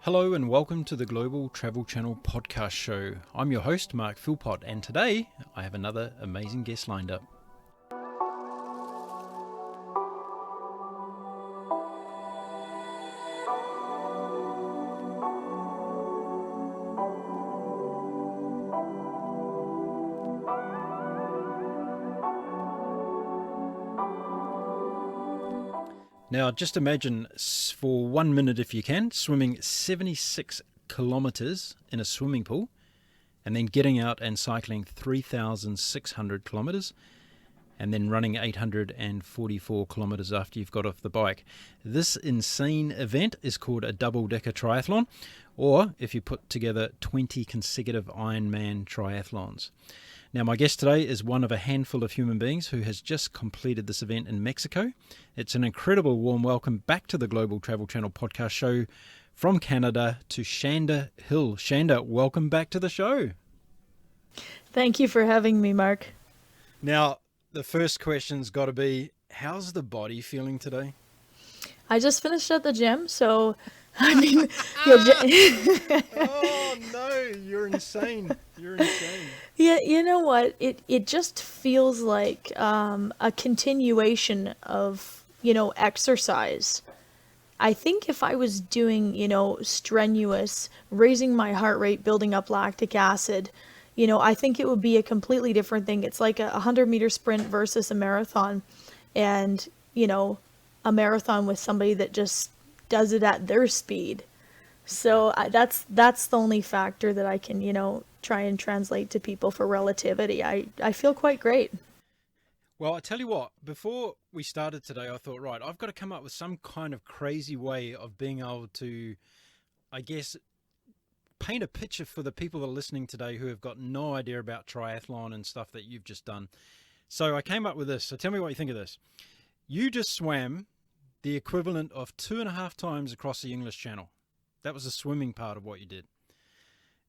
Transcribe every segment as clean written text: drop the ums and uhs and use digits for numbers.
Hello and welcome to the Global Travel Channel podcast show. I'm your host, Mark Philpott, and today I have another amazing guest lined up. Now, just imagine for 1 minute, if you can, swimming 76 kilometers in a swimming pool and then getting out and cycling 3,600 kilometers and then running 844 kilometers after you've got off the bike. This insane event is called a Double Deca Triathlon, or if you put together 20 consecutive Ironman triathlons. Now, my guest today is one of a handful of human beings who has just completed this event in Mexico. It's an incredible warm welcome back to the Global Travel Channel podcast show from Canada to Shanda Hill. Shanda, welcome back to the show. Thank you for having me, Mark. Now, the first question's got to be, how's the body feeling today? I just finished at the gym, so I mean, Oh no, you're insane. You're insane. Yeah, you know what? It just feels like a continuation of, exercise. I think if I was doing, strenuous, raising my heart rate, building up lactic acid, I think it would be a completely different thing. It's like a 100-meter sprint versus a marathon, and, a marathon with somebody that just does it at their speed. So that's the only factor that I can, try and translate to people for relativity. I feel quite great. Well, I tell you what, before we started today, I thought, right, I've got to come up with some kind of crazy way of being able to, I guess, paint a picture for the people that are listening today who have got no idea about triathlon and stuff that you've just done. So I came up with this. So tell me what you think of this. You just swam the equivalent of 2.5 times across the English Channel. That was the swimming part of what you did.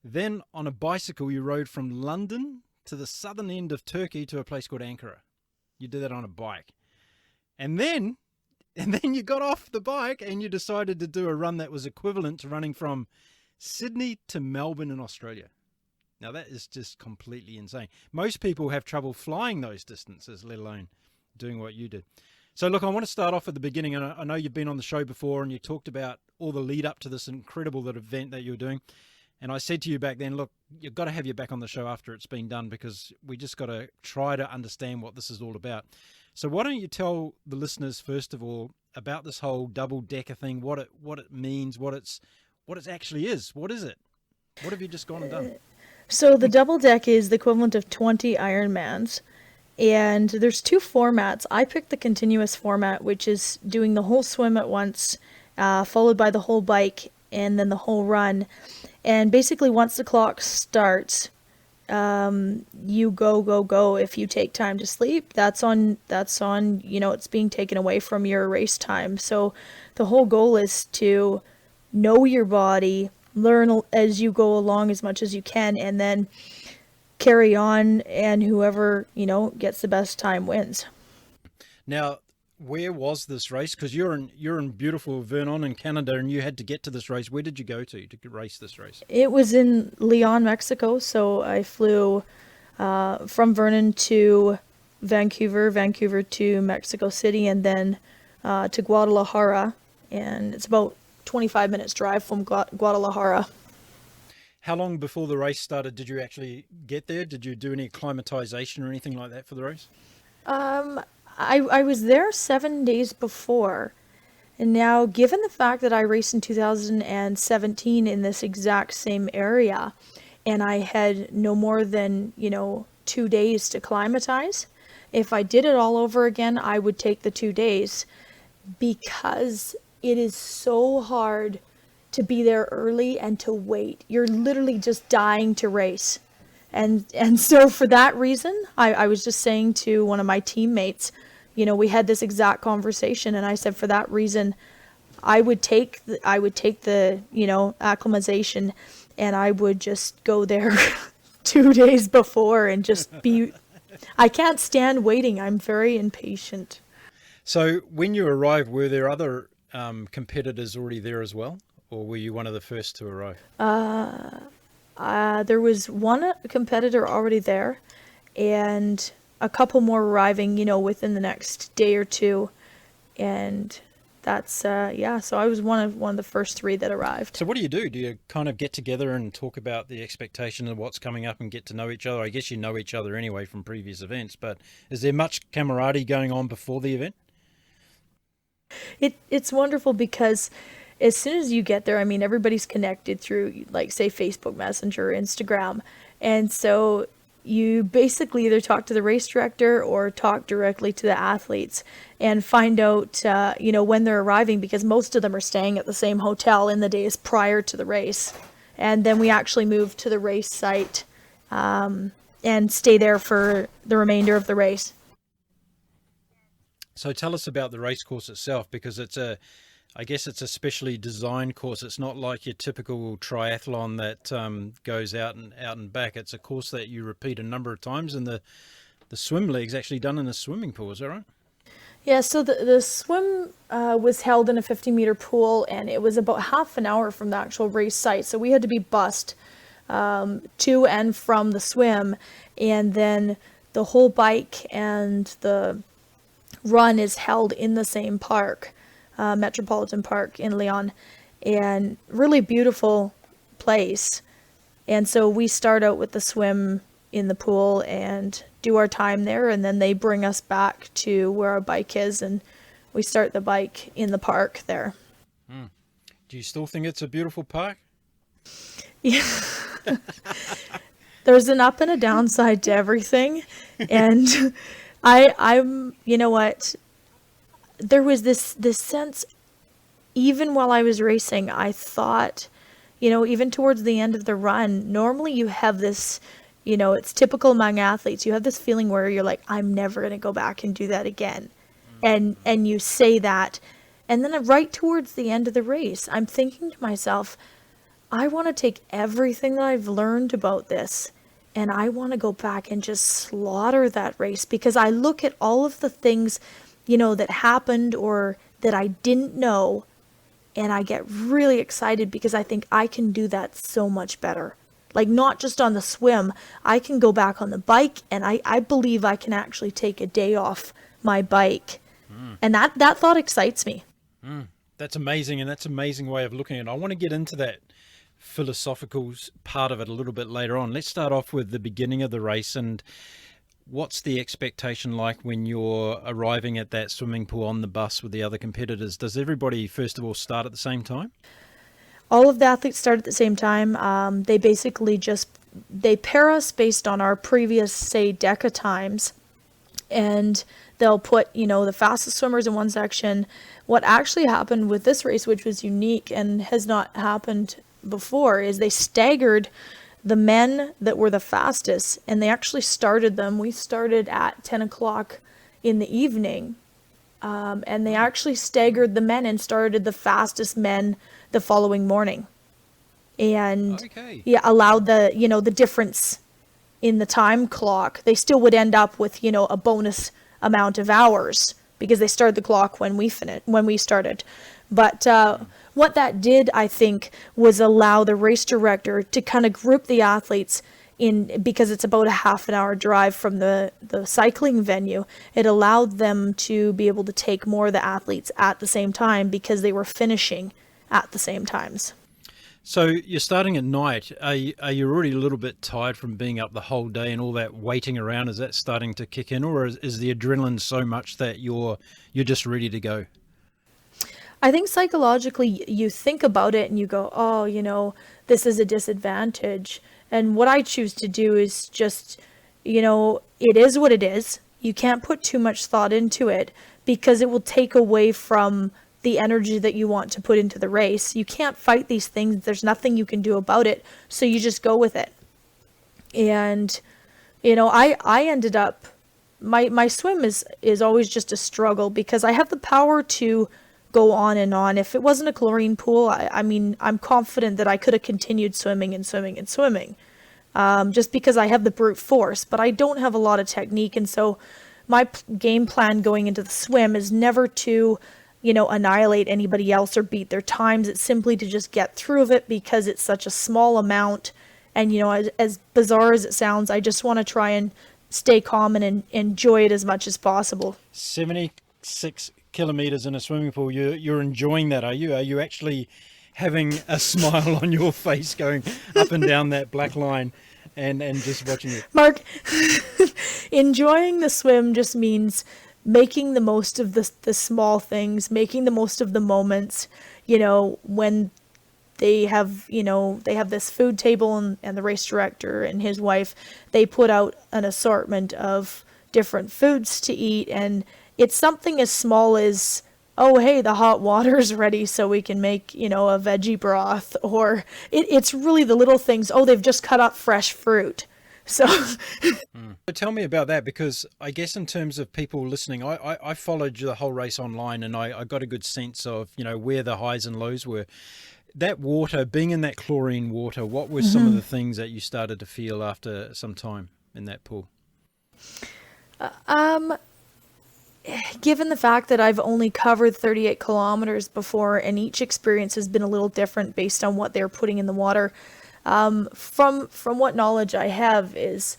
Then on a bicycle, you rode from London to the southern end of Turkey to a place called Ankara. You did that on a bike. And then you got off the bike and you decided to do a run that was equivalent to running from Sydney to Melbourne in Australia. Now that is just completely insane. Most people have trouble flying those distances, let alone doing what you did. So look, I want to start off at the beginning, and I know you've been on the show before and you talked about all the lead up to this incredible event that you were doing. And I said to you back then, look, you've got to have you back on the show after it's been done, because we just got to try to understand what this is all about. So why don't you tell the listeners, first of all, about this whole double decker thing, what it means, what it actually is. What is it? What have you just gone and done? So the double deck is the equivalent of 20 Ironmans. And there's 2 formats. I picked the continuous format, which is doing the whole swim at once, followed by the whole bike, and then the whole run. And basically, once the clock starts, you go. If you take time to sleep, that's on, it's being taken away from your race time. So the whole goal is to know your body, learn as you go along as much as you can, and then carry on, and whoever, gets the best time wins. Now, where was this race? Because you're in beautiful Vernon in Canada, and you had to get to this race. Where did you go to race this race? It was in Leon, Mexico. So I flew from Vernon to Vancouver to Mexico City, and then to Guadalajara. And it's about 25 minutes drive from Guadalajara. How long before the race started did you actually get there? Did you do any acclimatization or anything like that for the race? I was there 7 days before. And now, given the fact that I raced in 2017 in this exact same area, and I had no more than, 2 days to acclimatize, if I did it all over again, I would take the 2 days, because it is so hard to be there early and to wait. You're literally just dying to race. And so for that reason, I was just saying to one of my teammates, we had this exact conversation, and I said, for that reason, I would take the acclimatization, and I would just go there 2 days before and just be, I can't stand waiting. I'm very impatient. So when you arrived, were there other competitors already there as well? or were you one of the first to arrive? There was one competitor already there, and a couple more arriving, within the next day or two. And that's yeah. So I was one of the first three that arrived. So what do you do? Do you kind of get together and talk about the expectation of what's coming up and get to know each other? I guess you know each other anyway from previous events, but is there much camaraderie going on before the event? It's wonderful because as soon as you get there, I mean, everybody's connected through, like, say, Facebook Messenger, Instagram. And so you basically either talk to the race director or talk directly to the athletes and find out, when they're arriving, because most of them are staying at the same hotel in the days prior to the race. And then we actually move to the race site and stay there for the remainder of the race. So tell us about the race course itself, because I guess it's a specially designed course. It's not like your typical triathlon that goes out and back. It's a course that you repeat a number of times, and the swim leg's actually done in a swimming pool. Is that right? Yeah, so the swim was held in a 50-meter pool, and it was about half an hour from the actual race site. So we had to be bussed to and from the swim, and then the whole bike and the run is held in the same park, Metropolitan Park in Lyon, and really beautiful place. And so we start out with the swim in the pool and do our time there, and then they bring us back to where our bike is, and we start the bike in the park there. Do you still think it's a beautiful park? Yeah. There's an up and a downside to everything, and I'm, you know what, there was this sense, even while I was racing, I thought, even towards the end of the run, normally you have this, it's typical among athletes, you have this feeling where you're like, I'm never going to go back and do that again. And you say that, and then right towards the end of the race, I'm thinking to myself, I want to take everything that I've learned about this, and I want to go back and just slaughter that race, because I look at all of the things, that happened or that I didn't know, and I get really excited because I think I can do that so much better. Like, not just on the swim, I can go back on the bike, and I believe I can actually take a day off my bike. And that thought excites me. That's amazing, and that's an amazing way of looking at it. I want to get into that philosophical part of it a little bit later on. Let's start off with the beginning of the race, and what's the expectation like when you're arriving at that swimming pool on the bus with the other competitors? Does everybody first of all start at the same time? All of the athletes start at the same time. They basically they pair us based on our previous, say, Deca times, and they'll put, the fastest swimmers in one section. What actually happened with this race, which was unique and has not happened before, is they staggered the men that were the fastest, and they actually started them. We started at 10 o'clock in the evening, and they actually staggered the men and started the fastest men the following morning, and allowed the difference in the time clock. They still would end up with a bonus amount of hours because they started the clock when we started. But what that did, I think, was allow the race director to kind of group the athletes in, because it's about a half an hour drive from the cycling venue. It allowed them to be able to take more of the athletes at the same time because they were finishing at the same times. So you're starting at night. Are you already a little bit tired from being up the whole day and all that waiting around? Is that starting to kick in, or is the adrenaline so much that you're just ready to go? I think psychologically you think about it and you go, oh, this is a disadvantage. And what I choose to do is just, it is what it is. You can't put too much thought into it because it will take away from the energy that you want to put into the race. You can't fight these things. There's nothing you can do about it. So you just go with it. And, I ended up, my swim is always just a struggle because I have the power to go on and on. If it wasn't a chlorine pool, I mean, I'm confident that I could have continued swimming and swimming and swimming, just because I have the brute force, but I don't have a lot of technique. And so my game plan going into the swim is never to annihilate anybody else or beat their times. It's simply to just get through of it because it's such a small amount. And, as bizarre as it sounds, I just want to try and stay calm and enjoy it as much as possible. 76 kilometers in a swimming pool. You're enjoying that, are you? Are you actually having a smile on your face going up and down that black line and just watching it? Mark, enjoying the swim just means making the most of the small things, making the most of the moments, when they have this food table, and the race director and his wife, they put out an assortment of different foods to eat. And it's something as small as, oh, hey, the hot water's ready so we can make, a veggie broth. Or it's really the little things. Oh, they've just cut up fresh fruit. So Tell me about that, because I guess in terms of people listening, I followed the whole race online, and I got a good sense of, where the highs and lows were. That water, being in that chlorine water, what were some of the things that you started to feel after some time in that pool? Given the fact that I've only covered 38 kilometers before, and each experience has been a little different based on what they're putting in the water, from what knowledge I have is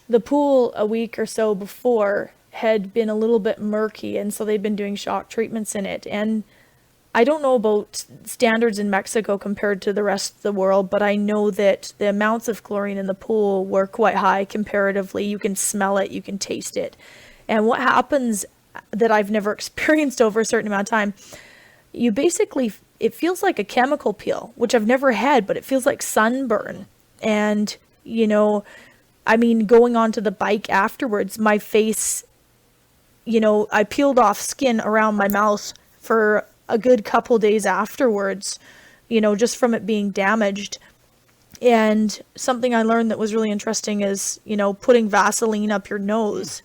the pool a week or so before had been a little bit murky, and so they've been doing shock treatments in it. And I don't know about standards in Mexico compared to the rest of the world, but I know that the amounts of chlorine in the pool were quite high comparatively. You can smell it, you can taste it. And what happens that I've never experienced over a certain amount of time, you basically, it feels like a chemical peel, which I've never had, but it feels like sunburn. And, going onto the bike afterwards, my face, I peeled off skin around my mouth for a good couple days afterwards, just from it being damaged. And something I learned that was really interesting is, putting Vaseline up your nose.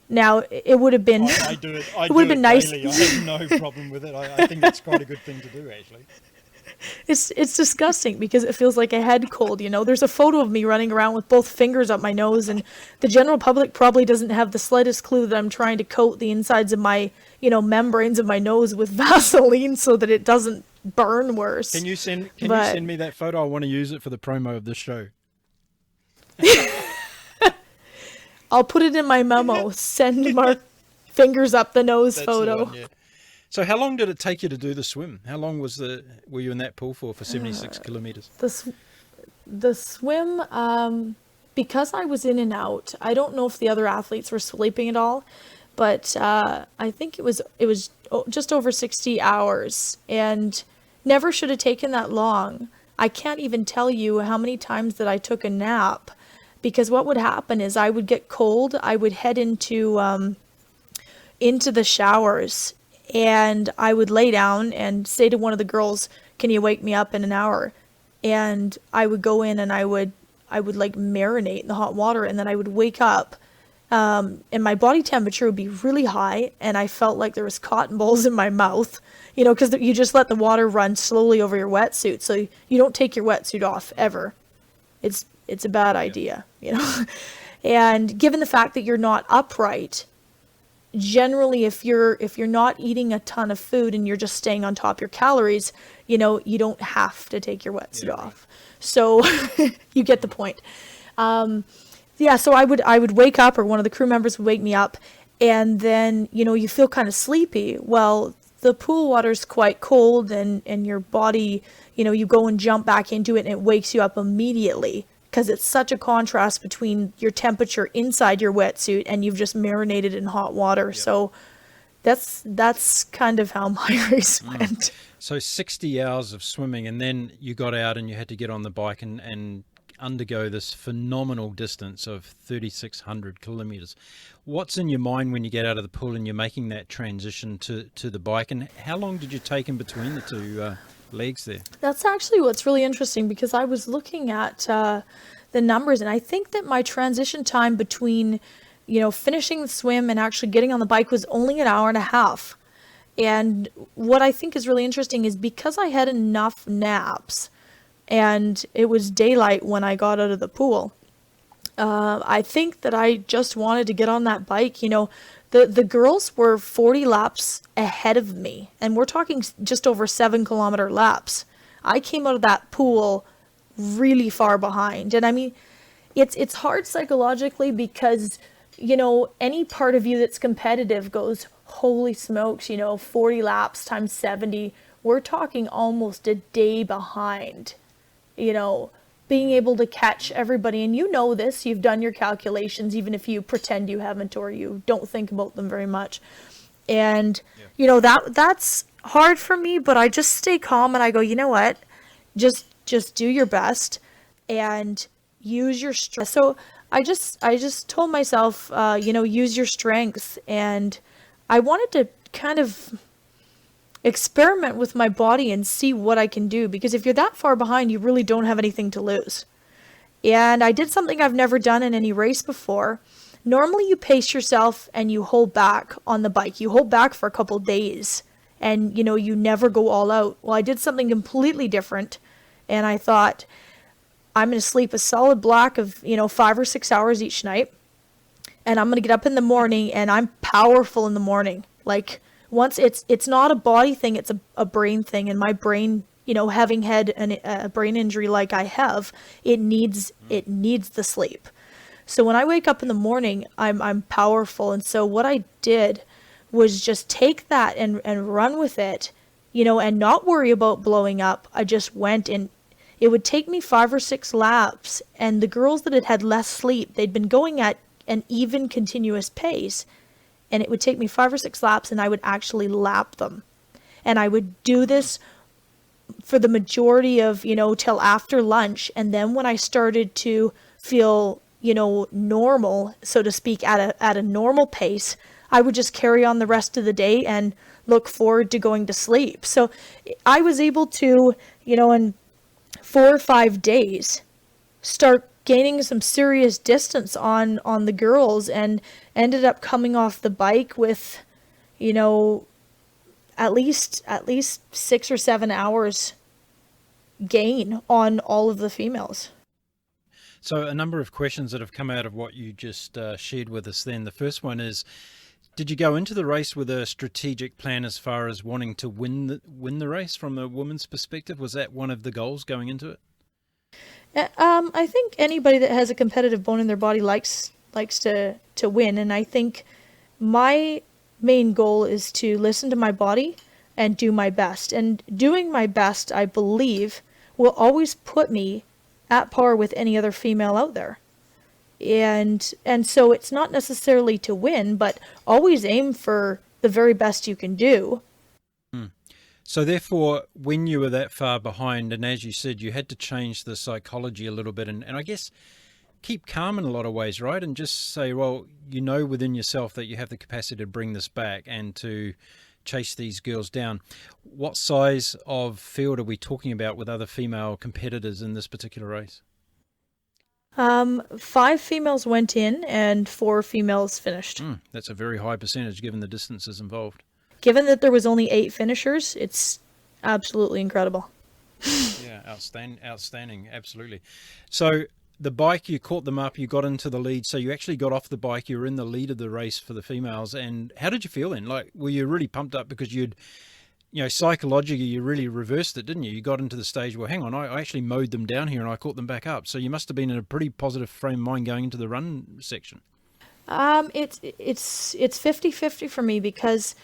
Now, it would have been, I do it. it would have been nice. Daily. I have no problem with it. I think that's quite a good thing to do, actually. It's disgusting because it feels like a head cold, There's a photo of me running around with both fingers up my nose, and the general public probably doesn't have the slightest clue that I'm trying to coat the insides of my, membranes of my nose with Vaseline so that it doesn't burn worse. Can you send me that photo? I want to use it for the promo of this show. I'll put it in my memo. Send Mark fingers up the nose photo. One, yeah. So how long did it take you to do the swim? How long were you in that pool for 76 kilometers? The swim, because I was in and out, I don't know if the other athletes were sleeping at all, but I think it was just over 60 hours, and never should have taken that long. I can't even tell you how many times that I took a nap, because what would happen is I would get cold, I would head into the showers, and I would lay down and say to one of the girls, "Can you wake me up in an hour?" And I would go in and I would like marinate in the hot water, and then I would wake up, and my body temperature would be really high, and I felt like there was cotton balls in my mouth, because you just let the water run slowly over your wetsuit, so you don't take your wetsuit off ever. It's a bad idea, And given the fact that you're not upright, generally if you're not eating a ton of food and you're just staying on top of your calories, you don't have to take your wetsuit off. So you get the point. So I would wake up, or one of the crew members would wake me up, and then, you feel kind of sleepy. Well, the pool water's quite cold, and your body, you go and jump back into it and it wakes you up immediately, because it's such a contrast between your temperature inside your wetsuit and you've just marinated in hot water. Yep. So that's kind of how my race went. So 60 hours of swimming, and then you got out and you had to get on the bike and undergo this phenomenal distance of 3,600 kilometers. What's in your mind when you get out of the pool and you're making that transition to the bike, and how long did you take in between the two legs there? That's actually what's really interesting, because I was looking at the numbers, and I think that my transition time between finishing the swim and actually getting on the bike was only an hour and a half. And what I think is really interesting is because I had enough naps and it was daylight when I got out of the pool, I think that I just wanted to get on that bike. The girls were 40 laps ahead of me, and we're talking just over 7 kilometer laps. I came out of that pool really far behind. And I mean, it's hard psychologically because, any part of you that's competitive goes, holy smokes, 40 laps times 70. We're talking almost a day behind, being able to catch everybody. And this, you've done your calculations, even if you pretend you haven't or you don't think about them very much. And, that's hard for me, but I just stay calm and I go, you know what, just do your best and use your strength. So I just told myself, use your strengths. And I wanted to kind of experiment with my body and see what I can do, because if you're that far behind, you really don't have anything to lose. And I did something I've never done in any race before. Normally you pace yourself and you hold back on the bike. You hold back for a couple days and you never go all out. Well, I did something completely different, and I thought, I'm going to sleep a solid block of 5 or 6 hours each night, and I'm going to get up in the morning and I'm powerful in the morning. Like, once it's not a body thing, it's a brain thing. And my brain, having had a brain injury like I have, it needs the sleep. So when I wake up in the morning, I'm powerful. And so what I did was just take that and run with it, and not worry about blowing up. I just went, and it would take me 5 or 6 laps. And the girls that had had less sleep, they'd been going at an even continuous pace. And it would take me 5 or 6 laps, and I would actually lap them. And I would do this for the majority of, till after lunch. And then when I started to feel, normal, so to speak, at a normal pace, I would just carry on the rest of the day and look forward to going to sleep. So I was able to, in 4 or 5 days, start gaining some serious distance on the girls, and ended up coming off the bike with, at least 6 or 7 hours gain on all of the females. So a number of questions that have come out of what you just shared with us then. The first one is, did you go into the race with a strategic plan as far as wanting to win the race from a woman's perspective? Was that one of the goals going into it? I think anybody that has a competitive bone in their body likes to win. And I think my main goal is to listen to my body and do my best. And doing my best, I believe, will always put me at par with any other female out there. And so it's not necessarily to win, but always aim for the very best you can do. So therefore, when you were that far behind, and as you said, you had to change the psychology a little bit, and I guess keep calm in a lot of ways, right? And just say, well, within yourself that you have the capacity to bring this back and to chase these girls down. What size of field are we talking about with other female competitors in this particular race? 5 females went in and 4 females finished. That's a very high percentage given the distances involved. Given that there was only 8 finishers, it's absolutely incredible. Yeah, outstanding, absolutely. So the bike, you caught them up, you got into the lead, so you actually got off the bike, you were in the lead of the race for the females, and how did you feel then? Like, were you really pumped up because you'd, psychologically you really reversed it, didn't you? You got into the stage, well, hang on, I actually mowed them down here and I caught them back up. So you must have been in a pretty positive frame of mind going into the run section. It's 50-50 for me, because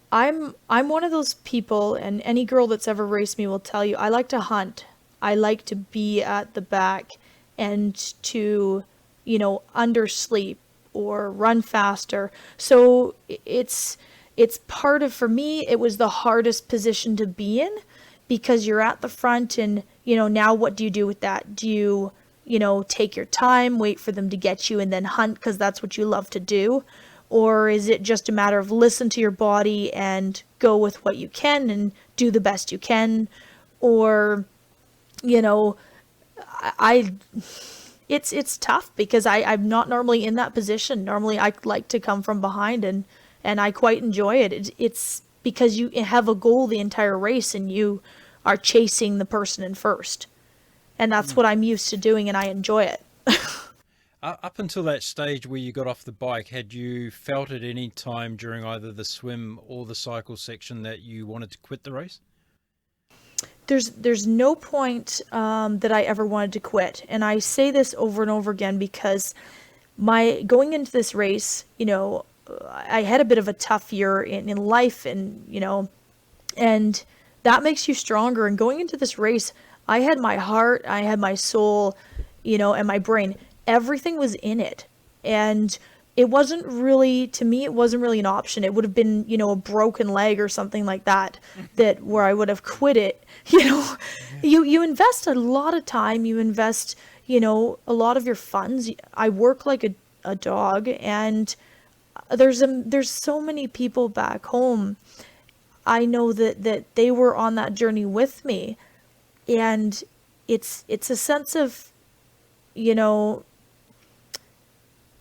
I'm one of those people, and any girl that's ever raced me will tell you, I like to hunt. I like to be at the back and to, undersleep or run faster. So it's part of, for me, it was the hardest position to be in, because you're at the front and, now what do you do with that? Do you, take your time, wait for them to get you and then hunt because that's what you love to do? Or is it just a matter of listen to your body and go with what you can and do the best you can? Or, it's tough because I'm not normally in that position. Normally I like to come from behind and I quite enjoy it. It's because you have a goal the entire race and you are chasing the person in first. And that's what I'm used to doing, and I enjoy it. Up until that stage where you got off the bike, had you felt at any time during either the swim or the cycle section that you wanted to quit the race? There's no point that I ever wanted to quit, and I say this over and over again because my going into this race, I had a bit of a tough year in life, and and that makes you stronger. And going into this race, I had my heart, I had my soul, and my brain. Everything was in it. And it wasn't really, to me, it wasn't really an option. It would have been, a broken leg or something like that, where I would have quit it. You invest a lot of time, you invest, a lot of your funds. I work like a dog, and there's so many people back home. I know that they were on that journey with me, and it's a sense of,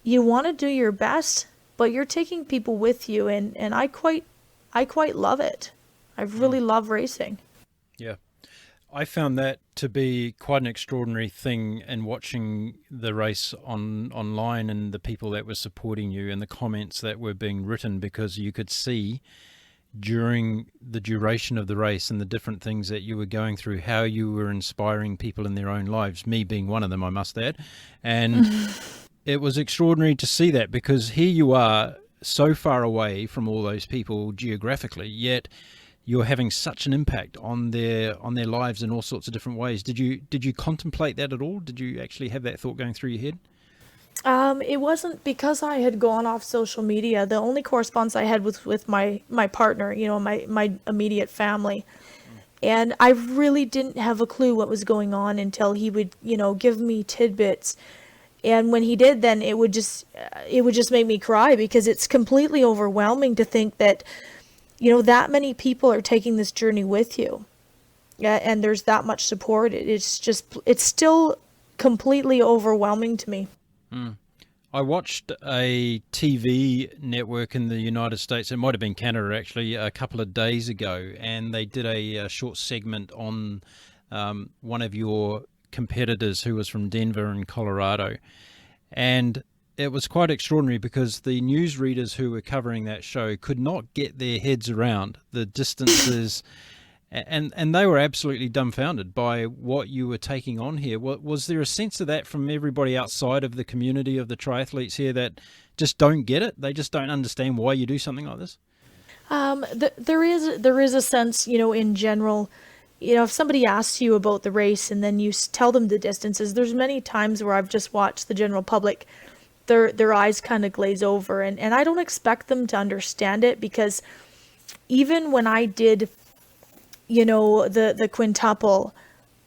you want to do your best, but you're taking people with you, and I quite love it. I really love racing. Yeah. I found that to be quite an extraordinary thing in watching the race online, and the people that were supporting you and the comments that were being written, because you could see during the duration of the race and the different things that you were going through, how you were inspiring people in their own lives, me being one of them, I must add. And it was extraordinary to see that, because here you are so far away from all those people geographically, yet you're having such an impact on their lives in all sorts of different ways. Did you contemplate that at all? Did you actually have that thought going through your head? It wasn't because I had gone off social media. The only correspondence I had was with my partner, my immediate family. And I really didn't have a clue what was going on until he would, give me tidbits. And when he did, then it would just make me cry, because it's completely overwhelming to think that, that many people are taking this journey with you. Yeah, and there's that much support. It's still completely overwhelming to me. I watched a TV network in the United States, it might have been Canada actually, a couple of days ago, and they did a short segment on one of your competitors who was from Denver in Colorado. And it was quite extraordinary, because the newsreaders who were covering that show could not get their heads around the distances and they were absolutely dumbfounded by what you were taking on here. Was there a sense of that from everybody outside of the community of the triathletes here, that just don't get it? They just don't understand why you do something like this? There is a sense, in general, if somebody asks you about the race and then you tell them the distances, there's many times where I've just watched the general public, their eyes kind of glaze over, and I don't expect them to understand it, because even when I did, the quintuple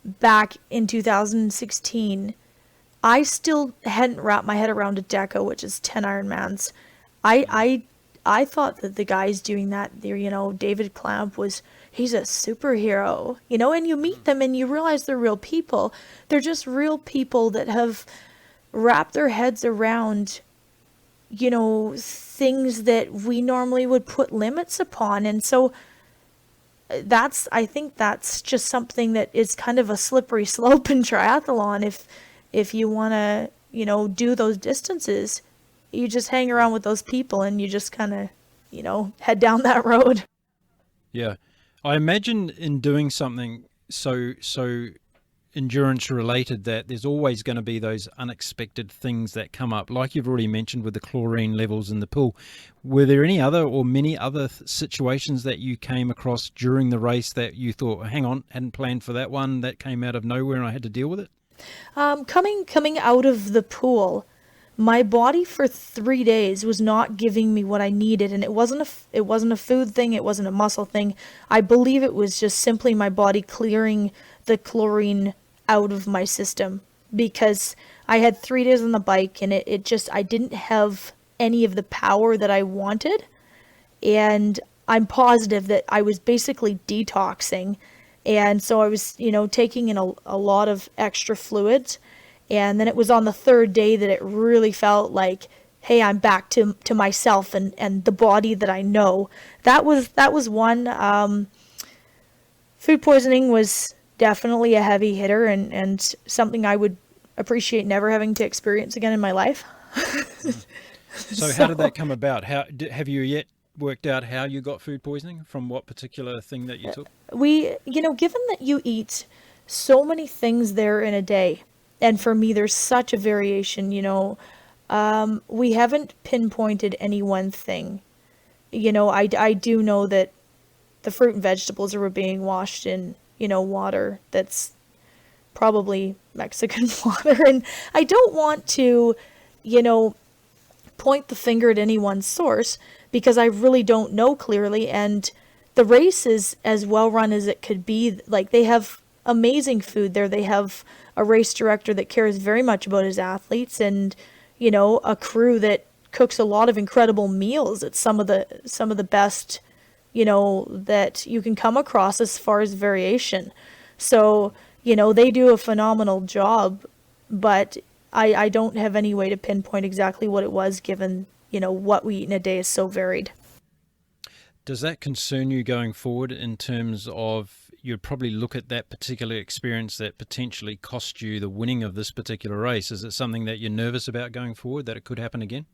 back in 2016, I still hadn't wrapped my head around a Deca, which is 10 Ironmans. I thought that the guys doing that there, David Clamp he's a superhero, and you meet them and you realize they're real people. They're just real people that have wrapped their heads around, things that we normally would put limits upon. And so I think that's just something that is kind of a slippery slope in triathlon. If you want to, do those distances, you just hang around with those people and you just kind of, head down that road. Yeah. I imagine in doing something so endurance related, that there's always going to be those unexpected things that come up, like you've already mentioned with the chlorine levels in the pool. Were there any other or many other situations that you came across during the race that you thought, hang on, hadn't planned for that one, that came out of nowhere and I had to deal with it? Coming out of the pool, my body for 3 days was not giving me what I needed, and it wasn't a food thing, it wasn't a muscle thing. I believe it was just simply my body clearing the chlorine out of my system, because I had 3 days on the bike, and I didn't have any of the power that I wanted, and I'm positive that I was basically detoxing, and so I was, taking in a lot of extra fluids. And then it was on the third day that it really felt like, hey, I'm back to myself and the body that I know. That was one. Food poisoning was definitely a heavy hitter, and something I would appreciate never having to experience again in my life. So how did that come about? Have you yet worked out how you got food poisoning from what particular thing that you took? Given that you eat so many things there in a day, and for me, there's such a variation, we haven't pinpointed any one thing. I do know that the fruit and vegetables were being washed in, water that's probably Mexican water. And I don't want to, point the finger at any one source because I really don't know clearly. And the race is as well run as it could be. Like, they have amazing food there. They have a race director that cares very much about his athletes, and, a crew that cooks a lot of incredible meals. It's some of the best, that you can come across as far as variation. So, they do a phenomenal job, but I don't have any way to pinpoint exactly what it was, given, what we eat in a day is so varied. Does that concern you going forward in terms of you'd probably look at that particular experience that potentially cost you the winning of this particular race? Is it something that you're nervous about going forward, that it could happen again?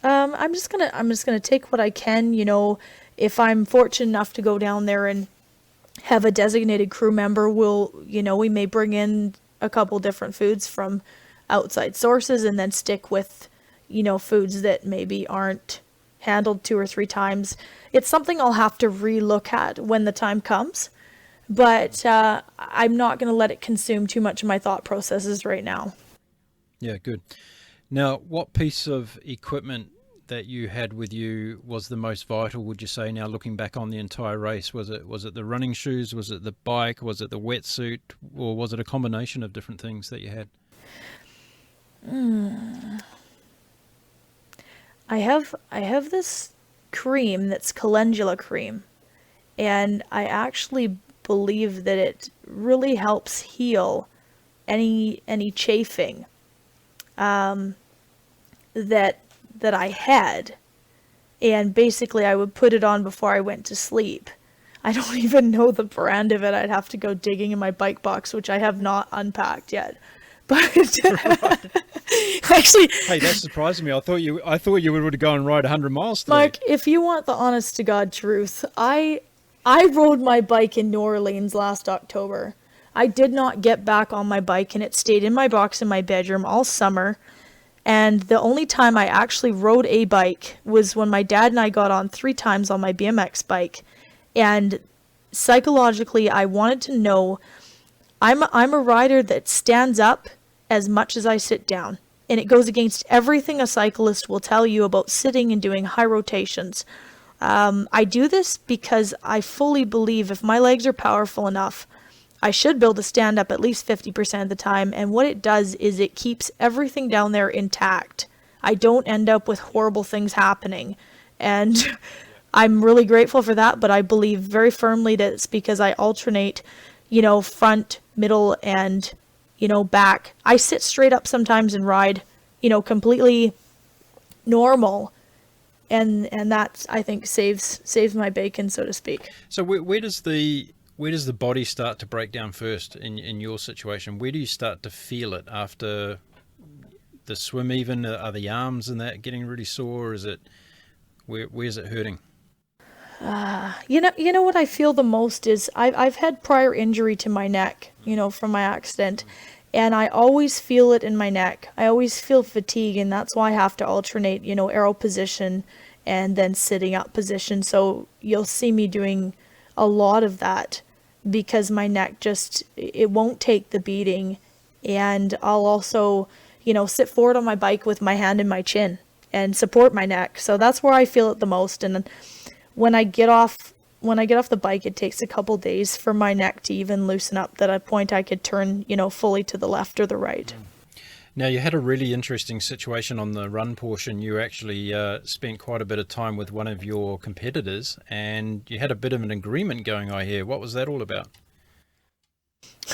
I'm just gonna take what I can. If I'm fortunate enough to go down there and have a designated crew member, we may bring in a couple different foods from outside sources and then stick with, foods that maybe aren't handled 2 or 3 times. It's something I'll have to relook at when the time comes, but I'm not going to let it consume too much of my thought processes right now. Yeah, good. Now, what piece of equipment that you had with you was the most vital, would you say, now looking back on the entire race? Was it the running shoes? Was it the bike? Was it the wetsuit? Or was it a combination of different things that you had? I have this cream that's calendula cream, and I actually believe that it really helps heal any chafing that I had. And basically I would put it on before I went to sleep. I don't even know the brand of it. I'd have to go digging in my bike box, which I have not unpacked yet. But actually, hey, that surprised me. I thought you would go and ride 100 miles today. Mike, if you want the honest to God truth, I rode my bike in New Orleans last October. I did not get back on my bike, and it stayed in my box in my bedroom all summer. And the only time I actually rode a bike was when my dad and I got on 3 times on my BMX bike. And psychologically, I wanted to know, I'm a rider that stands up as much as I sit down. And it goes against everything a cyclist will tell you about sitting and doing high rotations. I do this because I fully believe if my legs are powerful enough, I should be able to stand up at least 50% of the time. And what it does is it keeps everything down there intact. I don't end up with horrible things happening. And I'm really grateful for that, but I believe very firmly that it's because I alternate, front, middle, and, back. I sit straight up sometimes and ride, completely normal. And that, I think, saves my bacon, so to speak. So where does the body start to break down first in your situation? Where do you start to feel it after the swim even? Are the arms and that getting really sore? Is it, where's it hurting? You know what I feel the most is I've had prior injury to my neck, from my accident, and I always feel it in my neck. I always feel fatigue, and that's why I have to alternate, arrow position and then sitting up position. So you'll see me doing a lot of that because my neck it won't take the beating. And I'll also, sit forward on my bike with my hand in my chin and support my neck. So that's where I feel it the most. And when I get off the bike, it takes a couple days for my neck to even loosen up, that at a point I could turn, fully to the left or the right. Now, you had a really interesting situation on the run portion. You actually spent quite a bit of time with one of your competitors, and you had a bit of an agreement going on here. What was that all about?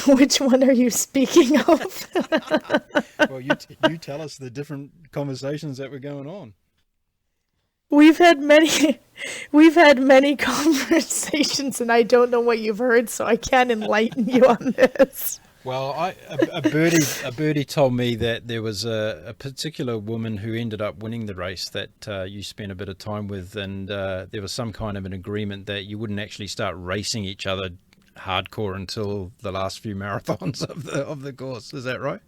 Which one are you speaking of? Well, you tell us the different conversations that were going on. We've had many conversations, and I don't know what you've heard, so I can't enlighten you on this. Well, a birdie told me that there was a particular woman who ended up winning the race that you spent a bit of time with, and there was some kind of an agreement that you wouldn't actually start racing each other hardcore until the last few marathons of the course. Is that right?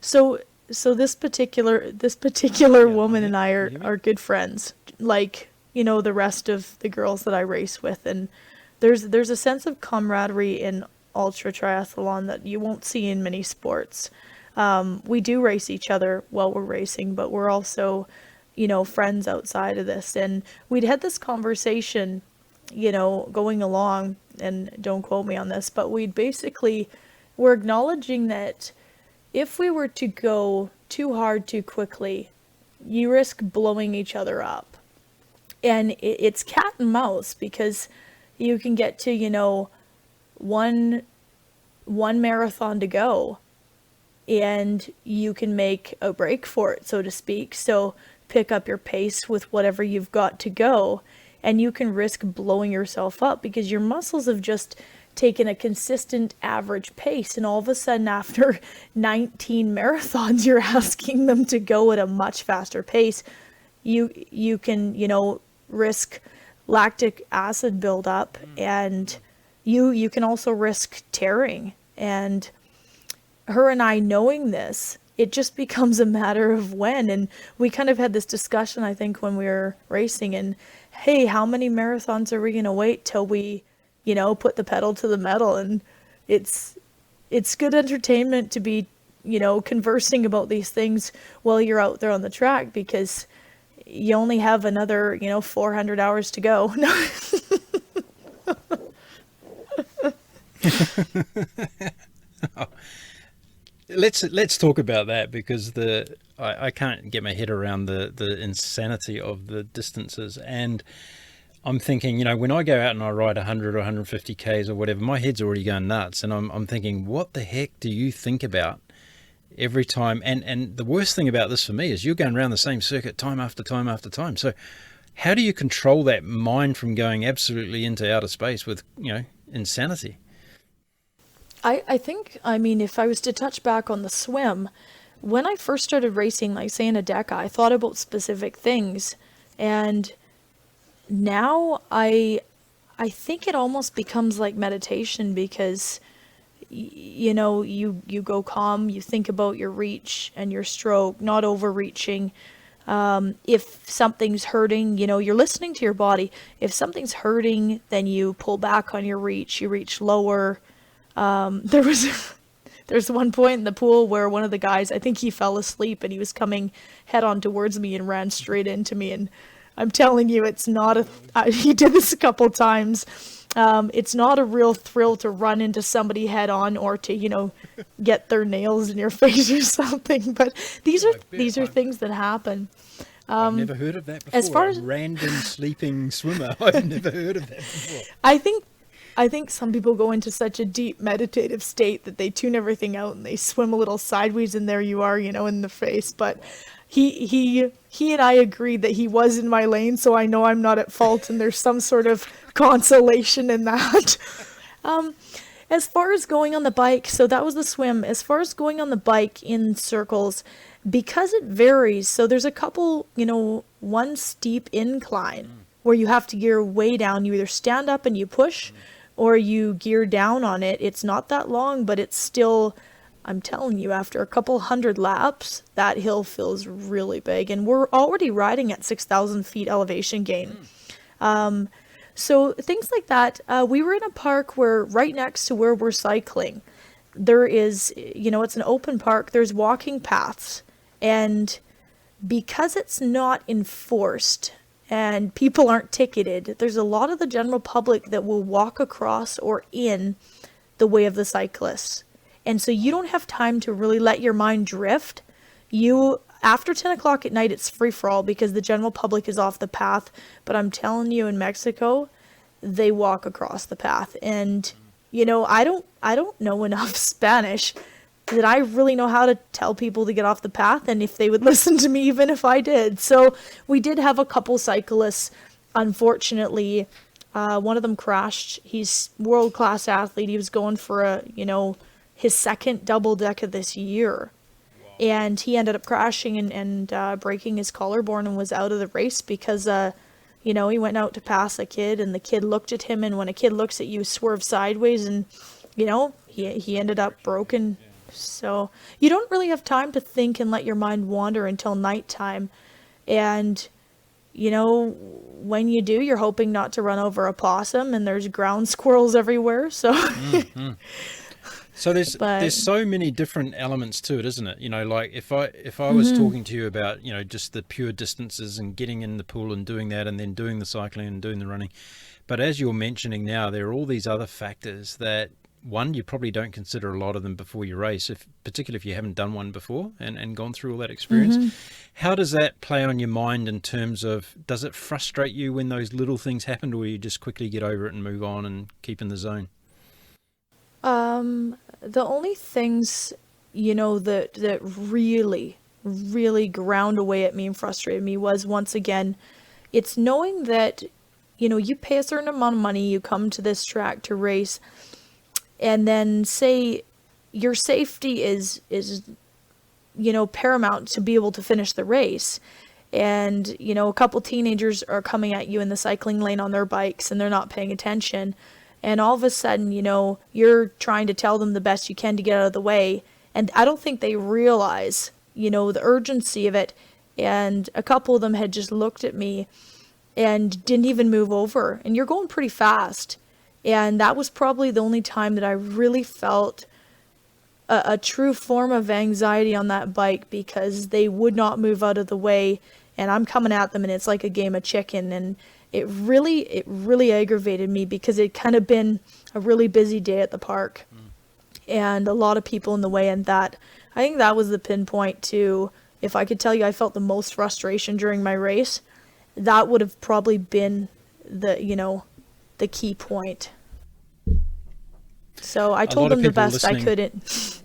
So this particular woman and I are good friends, like, the rest of the girls that I race with, and there's a sense of camaraderie in ultra triathlon that you won't see in many sports. We do race each other while we're racing, but we're also, friends outside of this. And we'd had this conversation, going along, and don't quote me on this, but we're acknowledging that if we were to go too hard too quickly, you risk blowing each other up. And it's cat and mouse, because you can get to, one marathon to go, and you can make a break for it, so to speak. So pick up your pace with whatever you've got to go, and you can risk blowing yourself up because your muscles have just taken a consistent average pace, and all of a sudden after 19 marathons you're asking them to go at a much faster pace. You can, risk lactic acid buildup, and you can also risk tearing. And her and I knowing this, it just becomes a matter of when. And we kind of had this discussion, I think, when we were racing, and hey, how many marathons are we going to wait till we, put the pedal to the metal? And it's good entertainment to be, conversing about these things while you're out there on the track, because you only have another, 400 hours to go. Let's talk about that, because I can't get my head around the insanity of the distances. And I'm thinking, when I go out and I ride 100 or 150 Ks or whatever, my head's already going nuts. And I'm thinking, what the heck do you think about every time? And the worst thing about this for me is you're going around the same circuit time after time after time. So how do you control that mind from going absolutely into outer space with, insanity? I think, if I was to touch back on the swim, when I first started racing, like say in a Deca, I thought about specific things, and now I think it almost becomes like meditation, because you go calm, you think about your reach and your stroke, not overreaching. If something's hurting, you're listening to your body. If something's hurting, then you pull back on your reach, you reach lower. There's one point in the pool where one of the guys, I think he fell asleep, and he was coming head on towards me and ran straight into me. And I'm telling you, it's not he did this a couple times. It's not a real thrill to run into somebody head on, or to, get their nails in your face or something. But these are things that happen. I've never heard of that before. As far as a random sleeping swimmer, I've never heard of that before. I think some people go into such a deep meditative state that they tune everything out and they swim a little sideways, and there you are, in the face. But he and I agreed that he was in my lane, so I know I'm not at fault, and there's some sort of consolation in that. As far as going on the bike, so that was the swim. As far as going on the bike in circles, because it varies, so there's a couple, one steep incline where you have to gear way down. You either stand up and you push, or you gear down on it. It's not that long, but it's still, I'm telling you, after a couple hundred laps, that hill feels really big. And we're already riding at 6,000 feet elevation gain. So things like that. We were in a park where right next to where we're cycling, there is, it's an open park. There's walking paths. And because it's not enforced, and people aren't ticketed, there's a lot of the general public that will walk across or in the way of the cyclists. And so you don't have time to really let your mind drift. After 10 o'clock at night, it's free for all, because the general public is off the path. But I'm telling you, in Mexico, they walk across the path. And, I don't know enough Spanish that I really know how to tell people to get off the path, and if they would listen to me, even if I did. So we did have a couple cyclists, unfortunately, One of them crashed. He's world-class athlete. He was going for his second double deca this year. And he ended up crashing and breaking his collarbone and was out of the race because, he went out to pass a kid and the kid looked at him. And when a kid looks at you, swerve sideways and, he ended up broken. So you don't really have time to think and let your mind wander until nighttime. And, when you do, you're hoping not to run over a possum, and there's ground squirrels everywhere. So, So there's so many different elements to it, isn't it? Like if I was talking to you about, just the pure distances and getting in the pool and doing that and then doing the cycling and doing the running. But as you're mentioning now, there are all these other factors that, one, you probably don't consider a lot of them before you race, particularly if you haven't done one before and gone through all that experience. How does that play on your mind in terms of, does it frustrate you when those little things happen, or you just quickly get over it and move on and keep in the zone? The only things, that really, really ground away at me and frustrated me was, once again, it's knowing that, you pay a certain amount of money, you come to this track to race, and then say your safety is paramount to be able to finish the race. And, a couple teenagers are coming at you in the cycling lane on their bikes and they're not paying attention. And all of a sudden, you're trying to tell them the best you can to get out of the way. And I don't think they realize, the urgency of it. And a couple of them had just looked at me and didn't even move over. And you're going pretty fast. And that was probably the only time that I really felt a true form of anxiety on that bike, because they would not move out of the way. And I'm coming at them and it's like a game of chicken. And it really aggravated me, because it kind of been a really busy day at the park and a lot of people in the way. And I think that was the pinpoint to, if I could tell you I felt the most frustration during my race, that would have probably been the key point. So I told them the best I couldn't.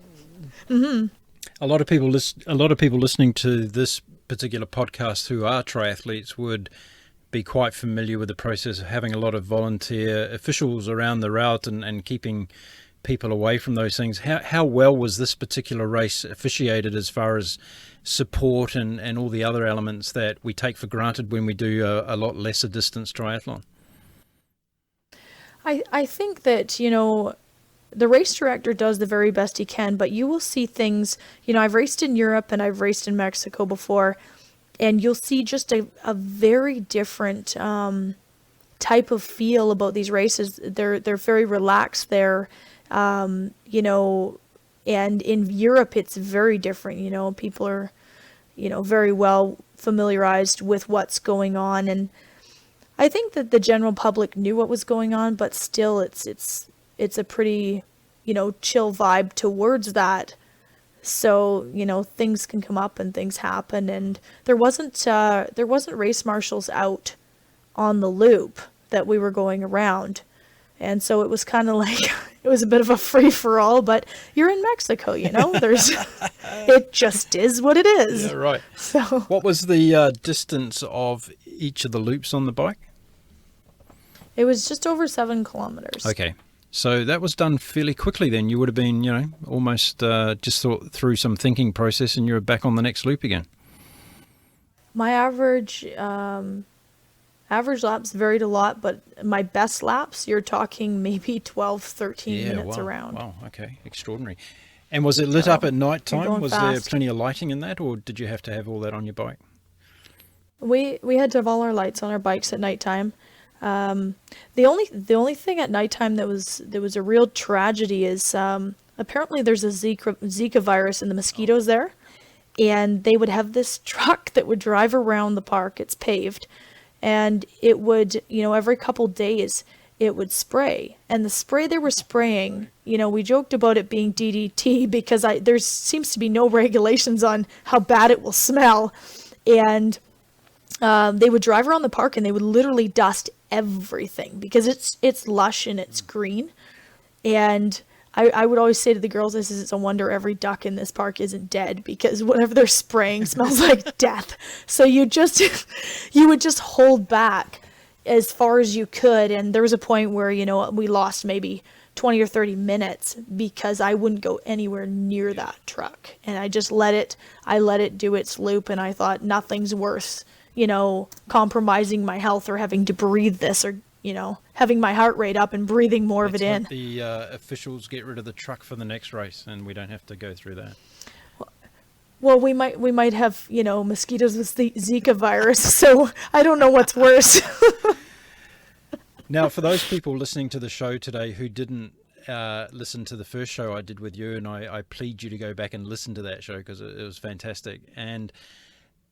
A lot of people listening to this particular podcast who are triathletes would be quite familiar with the process of having a lot of volunteer officials around the route and keeping people away from those things. How well was this particular race officiated as far as support and all the other elements that we take for granted when we do a lot lesser distance triathlon? I think that, the race director does the very best he can, but you will see things, I've raced in Europe and I've raced in Mexico before, and you'll see just a very different type of feel about these races. They're very relaxed there, and in Europe it's very different. People are, very well familiarized with what's going on, and I think that the general public knew what was going on, but still it's a pretty, chill vibe towards that. So, things can come up and things happen, and there wasn't race marshals out on the loop that we were going around. And so it was kind of like, it was a bit of a free for all, but you're in Mexico, there's, it just is what it is. Yeah, right. So what was the distance of each of the loops on the bike? it was just over 7 kilometers. Okay. So that was done fairly quickly then. You would have been, almost just thought through some thinking process and you were back on the next loop again. My average laps varied a lot, but my best laps, you're talking maybe 12, 13 minutes around. Wow, okay, extraordinary. And was it lit up at night time? Was there plenty of lighting in that, or did you have to have all that on your bike? We had to have all our lights on our bikes at nighttime. The only thing at nighttime that was a real tragedy is apparently there's a Zika virus in the mosquitoes there, and they would have this truck that would drive around the park. It's paved, and it would, every couple days it would spray. And the spray they were spraying, we joked about it being DDT because there seems to be no regulations on how bad it will smell. And they would drive around the park and they would literally dust everything because it's lush and it's green. And I would always say to the girls, it's a wonder every duck in this park isn't dead, because whatever they're spraying smells like death. So you would just hold back. as far as you could. And there was a point where, we lost maybe 20 or 30 minutes because I wouldn't go anywhere near that truck. And I just let it do its loop. And I thought nothing's worth, compromising my health or having to breathe this, or, having my heart rate up and breathing more of it in. The officials get rid of the truck for the next race and we don't have to go through that. Well, we might have, mosquitoes with the Zika virus, so I don't know what's worse. Now, for those people listening to the show today who didn't listen to the first show I did with you, and I plead you to go back and listen to that show because it was fantastic. And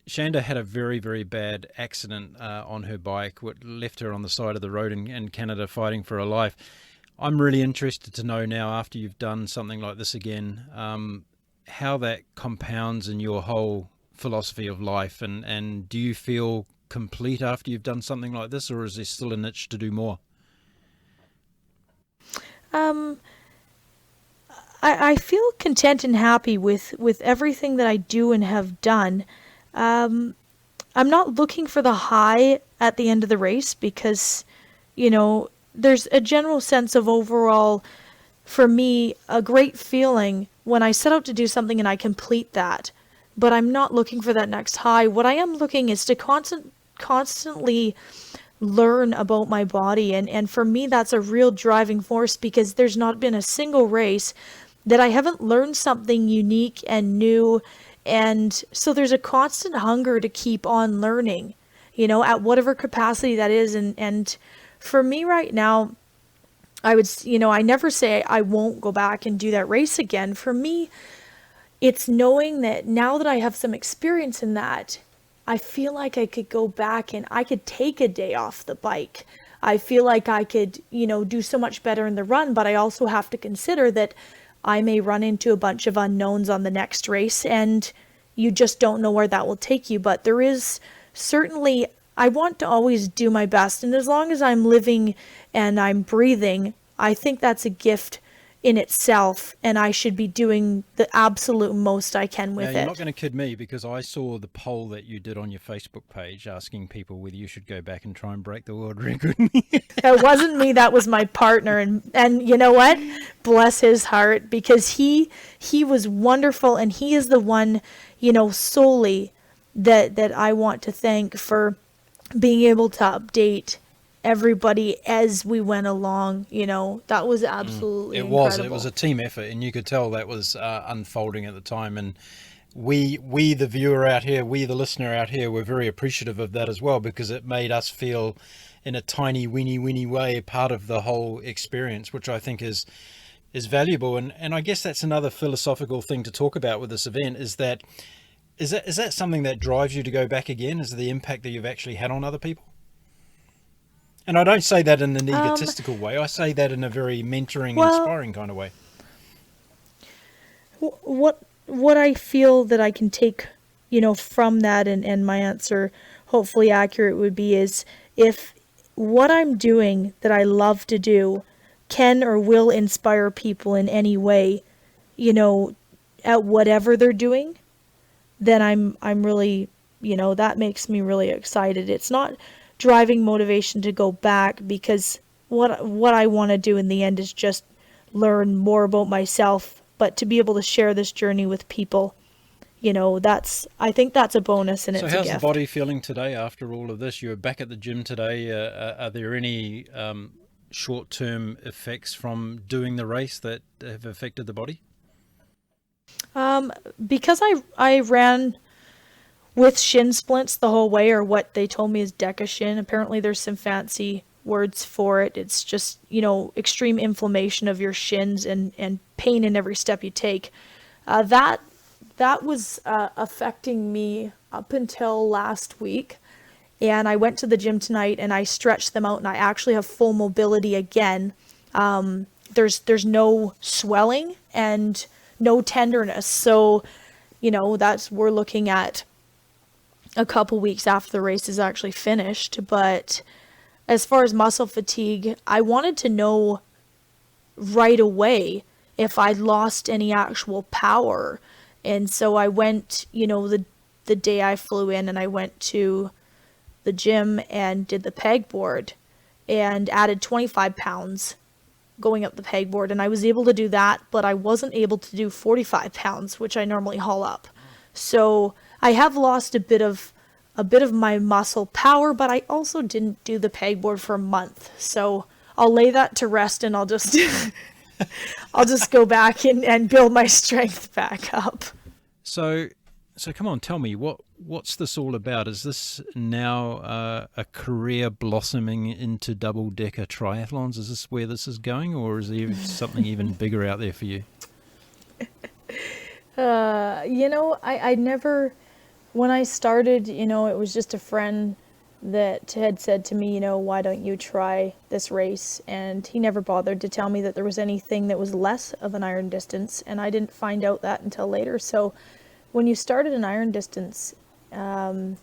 Shanda had a very, very bad accident on her bike, what left her on the side of the road in Canada fighting for her life. I'm really interested to know now, after you've done something like this again, how that compounds in your whole philosophy of life, and do you feel complete after you've done something like this, or is there still an itch to do more? I feel content and happy with everything that I do and have done. I'm not looking for the high at the end of the race because, there's a general sense of overall, for me, a great feeling when I set out to do something and I complete that. But I'm not looking for that next high. What I am looking is to constantly learn about my body. And for me, that's a real driving force because there's not been a single race that I haven't learned something unique and new. And so there's a constant hunger to keep on learning, at whatever capacity that is. And for me right now, I would, I never say I won't go back and do that race again. For me, it's knowing that now that I have some experience in that, I feel like I could go back and I could take a day off the bike. I feel like I could, do so much better in the run, but I also have to consider that I may run into a bunch of unknowns on the next race and you just don't know where that will take you. But there is certainly, I want to always do my best. And as long as I'm living and I'm breathing, I think that's a gift in itself, and I should be doing the absolute most I can with it. You're not going to kid me, because I saw the poll that you did on your Facebook page asking people whether you should go back and try and break the world record. It wasn't me, that was my partner, and you know what? Bless his heart, because he was wonderful, and he is the one, solely that I want to thank for being able to update everybody as we went along. That was absolutely incredible. It was a team effort, and you could tell that was unfolding at the time, and we the viewer out here, we the listener out here, were very appreciative of that as well, because it made us feel in a tiny weeny way part of the whole experience, which I think is valuable. And I guess that's another philosophical thing to talk about with this event, is that something that drives you to go back again? Is the impact that you've actually had on other people? And I don't say that in an egotistical way. I say that in a very mentoring, inspiring kind of way. What I feel that I can take, from that, and my answer, hopefully accurate, would be is if what I'm doing that I love to do can or will inspire people in any way, at whatever they're doing, then I'm really, that makes me really excited. It's not driving motivation to go back, because what I want to do in the end is just learn more about myself, but to be able to share this journey with people, I think that's a bonus, and it's a gift. So how's the body feeling today after all of this? You're back at the gym today. Are there any short-term effects from doing the race that have affected the body? Because I ran with shin splints the whole way, or what they told me is Deca shin. Apparently there's some fancy words for it. It's just, extreme inflammation of your shins and pain in every step you take. That was affecting me up until last week. And I went to the gym tonight and I stretched them out, and I actually have full mobility again. There's no swelling and no tenderness. So, we're looking at a couple weeks after the race is actually finished. But as far as muscle fatigue, I wanted to know right away if I'd lost any actual power. And so I went, the day I flew in, and I went to the gym and did the pegboard and added 25 pounds going up the pegboard, and I was able to do that, but I wasn't able to do 45 pounds, which I normally haul up. So I have lost a bit of my muscle power, but I also didn't do the pegboard for a month. So I'll lay that to rest, and I'll just I'll just go back and build my strength back up. So come on, tell me, what's this all about? Is this now a career blossoming into Double Deca Triathlons? Is this where this is going, or is there something even bigger out there for you? I never, when I started, it was just a friend that had said to me, why don't you try this race? And he never bothered to tell me that there was anything that was less of an iron distance, and I didn't find out that until later. So when you started an iron distance, I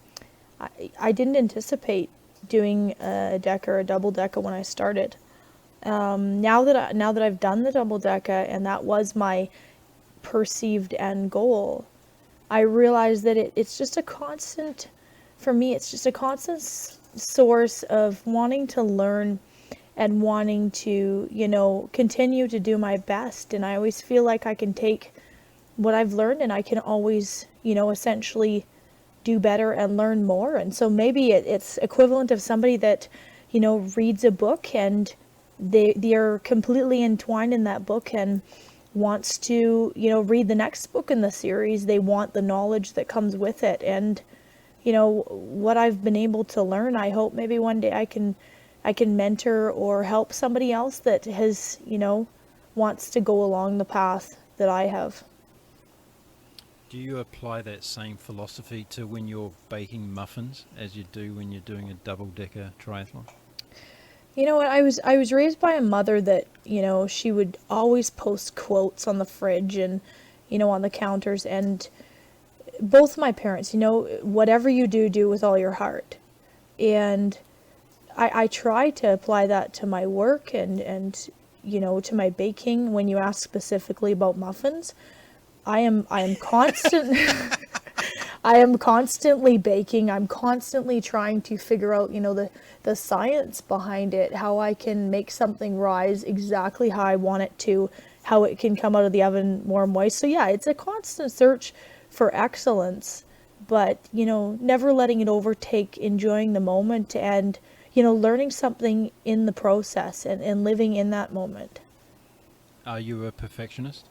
didn't anticipate doing a Deca or a Double Deca when I started. Now that I've done the Double Deca, and that was my perceived end goal, I realized that it's just a constant, for me, it's just a constant source of wanting to learn and wanting to, continue to do my best. And I always feel like I can take what I've learned and I can always, essentially do better and learn more. And so maybe it's equivalent of somebody that, reads a book and they're completely entwined in that book and wants to, read the next book in the series. They want the knowledge that comes with it. And, what I've been able to learn, I hope maybe one day I can mentor or help somebody else that has, wants to go along the path that I have. Do you apply that same philosophy to when you're baking muffins as you do when you're doing a Double Deca Triathlon? You know what, I was raised by a mother that, she would always post quotes on the fridge and, on the counters, and both my parents, whatever you do with all your heart. And I try to apply that to my work and to my baking. When you ask specifically about muffins, I am constant I am constantly baking. I'm constantly trying to figure out, the science behind it, how I can make something rise exactly how I want it to, how it can come out of the oven more moist. So yeah, it's a constant search for excellence, but, never letting it overtake enjoying the moment and, learning something in the process and living in that moment. Are you a perfectionist?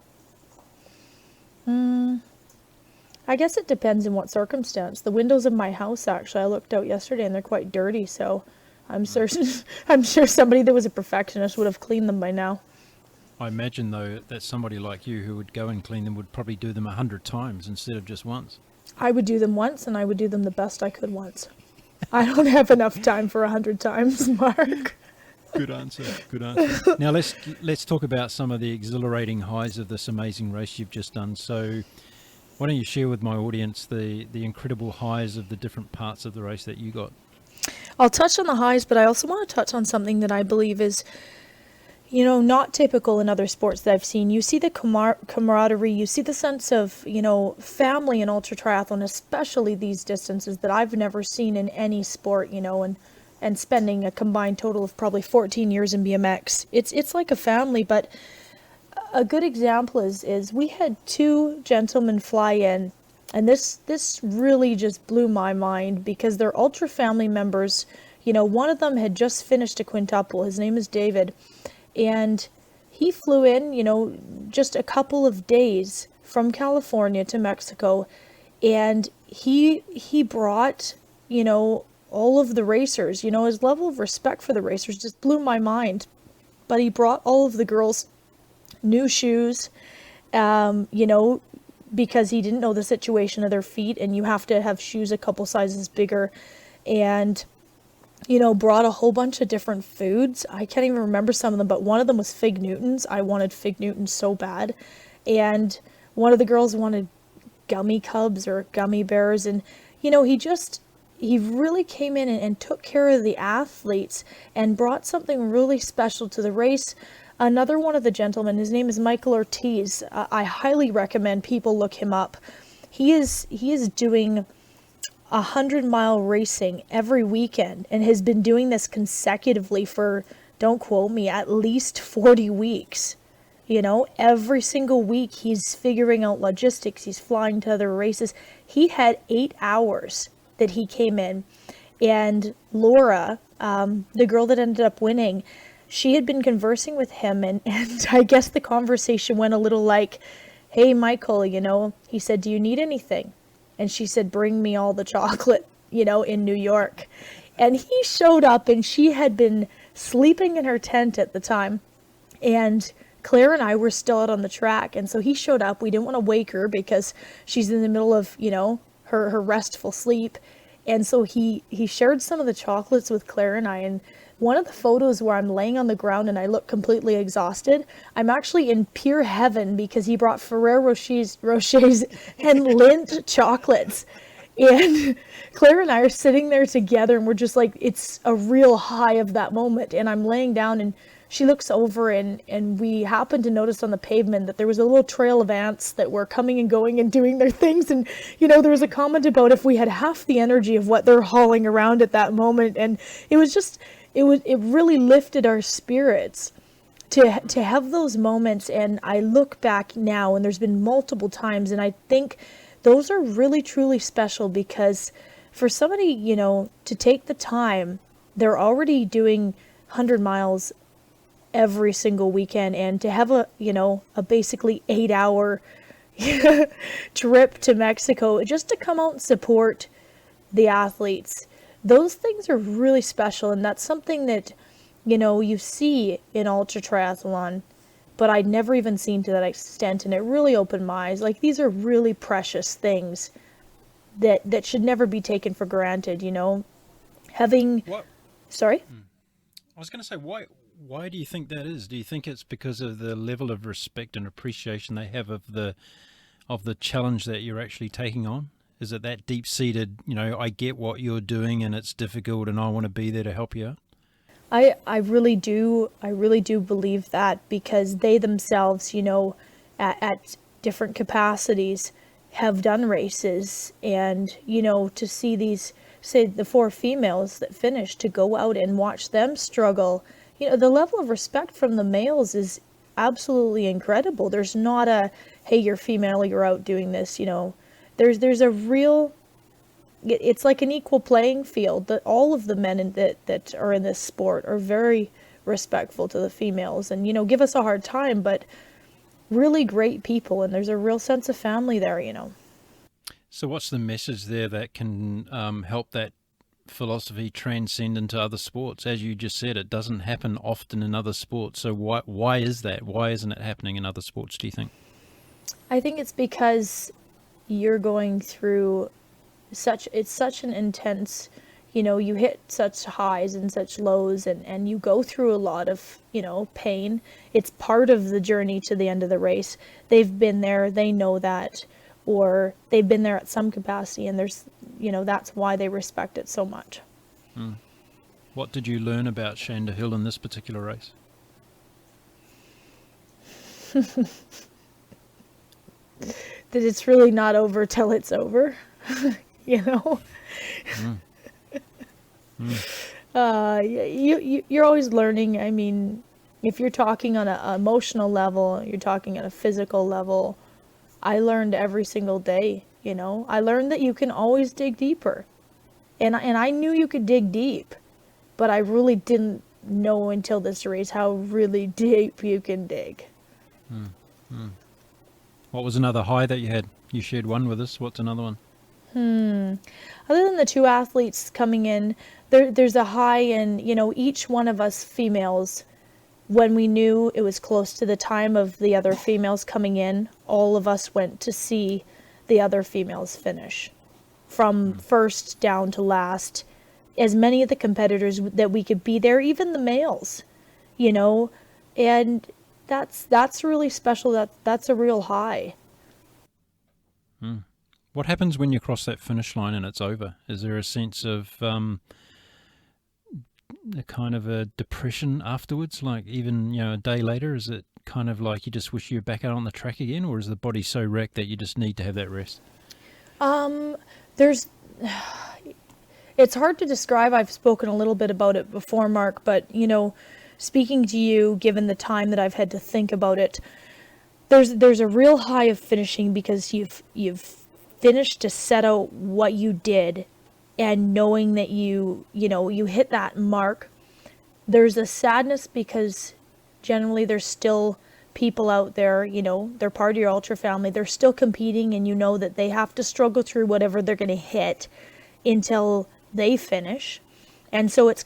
I guess it depends on what circumstance. The windows of my house, actually, I looked out yesterday and they're quite dirty, so I'm sure somebody that was a perfectionist would have cleaned them by now. I imagine, though, that somebody like you who would go and clean them would probably do them 100 times instead of just once. I would do them once, and I would do them the best I could once. I don't have enough time for 100 times, Mark. Good answer. Good answer. Now let's talk about some of the exhilarating highs of this amazing race you've just done. So why don't you share with my audience the incredible highs of the different parts of the race that you got? I'll touch on the highs, but I also want to touch on something that I believe is, not typical in other sports that I've seen. You see the camaraderie, you see the sense of, family in ultra triathlon, especially these distances that I've never seen in any sport, and spending a combined total of probably 14 years in BMX. It's like a family, but a good example is we had two gentlemen fly in, and this really just blew my mind because they're ultra family members. One of them had just finished a quintuple. His name is David, and he flew in, just a couple of days from California to Mexico, and he brought, all of the racers, his level of respect for the racers just blew my mind. But he brought all of the girls new shoes, because he didn't know the situation of their feet, and you have to have shoes a couple sizes bigger, and, brought a whole bunch of different foods. I can't even remember some of them, but one of them was Fig Newtons. I wanted Fig Newtons so bad. And one of the girls wanted gummy cubs or gummy bears, and, he really came in and took care of the athletes and brought something really special to the race. Another one of the gentlemen, his name is Michael Ortiz. I highly recommend people look him up. He is doing 100-mile racing every weekend and has been doing this consecutively for, don't quote me, at least 40 weeks. You know, every single week he's figuring out logistics, he's flying to other races. He had 8 hours that he came in. And Laura, the girl that ended up winning, she had been conversing with him, and I guess the conversation went a little like, hey, Michael, you know, he said, do you need anything? And she said, bring me all the chocolate, you know, in New York. And he showed up, and she had been sleeping in her tent at the time. And Claire and I were still out on the track. And so he showed up. We didn't want to wake her because she's in the middle of, you know, her restful sleep. And so he shared some of the chocolates with Claire and I. And one of the photos where I'm laying on the ground and I look completely exhausted, I'm actually in pure heaven because he brought Ferrero Rochers and Lindt chocolates. And Claire and I are sitting there together, and we're just like, it's a real high of that moment. And I'm laying down, and she looks over, and we happened to notice on the pavement that there was a little trail of ants that were coming and going and doing their things. And, you know, there was a comment about if we had half the energy of what they're hauling around at that moment. And it was just, it really lifted our spirits to have those moments. And I look back now, and there's been multiple times, and I think those are really, truly special, because for somebody, you know, to take the time, they're already doing 100 miles every single weekend, and to have a, you know, a basically 8-hour trip to Mexico just to come out and support the athletes. Those things are really special, and that's something that, you know, you see in ultra triathlon, but I'd never even seen to that extent, and it really opened my eyes. Like, these are really precious things that should never be taken for granted, you know. Having What? Sorry? I was going to say, why do you think that is? Do you think it's because of the level of respect and appreciation they have of the challenge that you're actually taking on? Is it that deep-seated, you know, I get what you're doing and it's difficult and I want to be there to help you out? I really do believe that, because they themselves, you know, at different capacities have done races, and, you know, to see these, say, the 4 females that finished, to go out and watch them struggle, you know, the level of respect from the males is absolutely incredible. There's not a, hey, you're female, you're out doing this, you know. There's a real, it's like an equal playing field, that all of the men that are in this sport are very respectful to the females, and, you know, give us a hard time, but really great people, and there's a real sense of family there, you know. So what's the message there that can help that philosophy transcend into other sports? As you just said, it doesn't happen often in other sports. So why is that? Why isn't it happening in other sports, do you think? I think it's because you're going through it's such an intense, you know, you hit such highs and such lows, and you go through a lot of, you know, pain. It's part of the journey to the end of the race. They've been there, they know that, or they've been there at some capacity, and there's, you know, that's why they respect it so much. What did you learn about Shanda Hill in this particular race? That it's really not over till it's over. You know. You're always learning. I mean, if you're talking on an emotional level, you're talking on a physical level. I learned every single day, you know. I learned that you can always dig deeper, and I knew you could dig deep, but I really didn't know until this race how really deep you can dig. What was another high that you had? You shared one with us. What's another one? Other than the 2 athletes coming in, there's a high in, you know, each one of us females, when we knew it was close to the time of the other females coming in, all of us went to see the other females finish. From first down to last, as many of the competitors that we could be there, even the males, you know, and that's really special. That's a real high. What happens when you cross that finish line and it's over? Is there a sense of a kind of a depression afterwards? Like, even, you know, a day later, is it kind of like you just wish you were back out on the track again, or is the body so wrecked that you just need to have that rest? There's it's hard to describe. I've spoken a little bit about it before, Mark, but, speaking to you, given the time that I've had to think about it, there's a real high of finishing because you've finished to set out what you did, and knowing that you hit that mark. There's a sadness because generally there's still people out there, they're part of your ultra family, they're still competing, and that they have to struggle through whatever they're going to hit until they finish. And so it's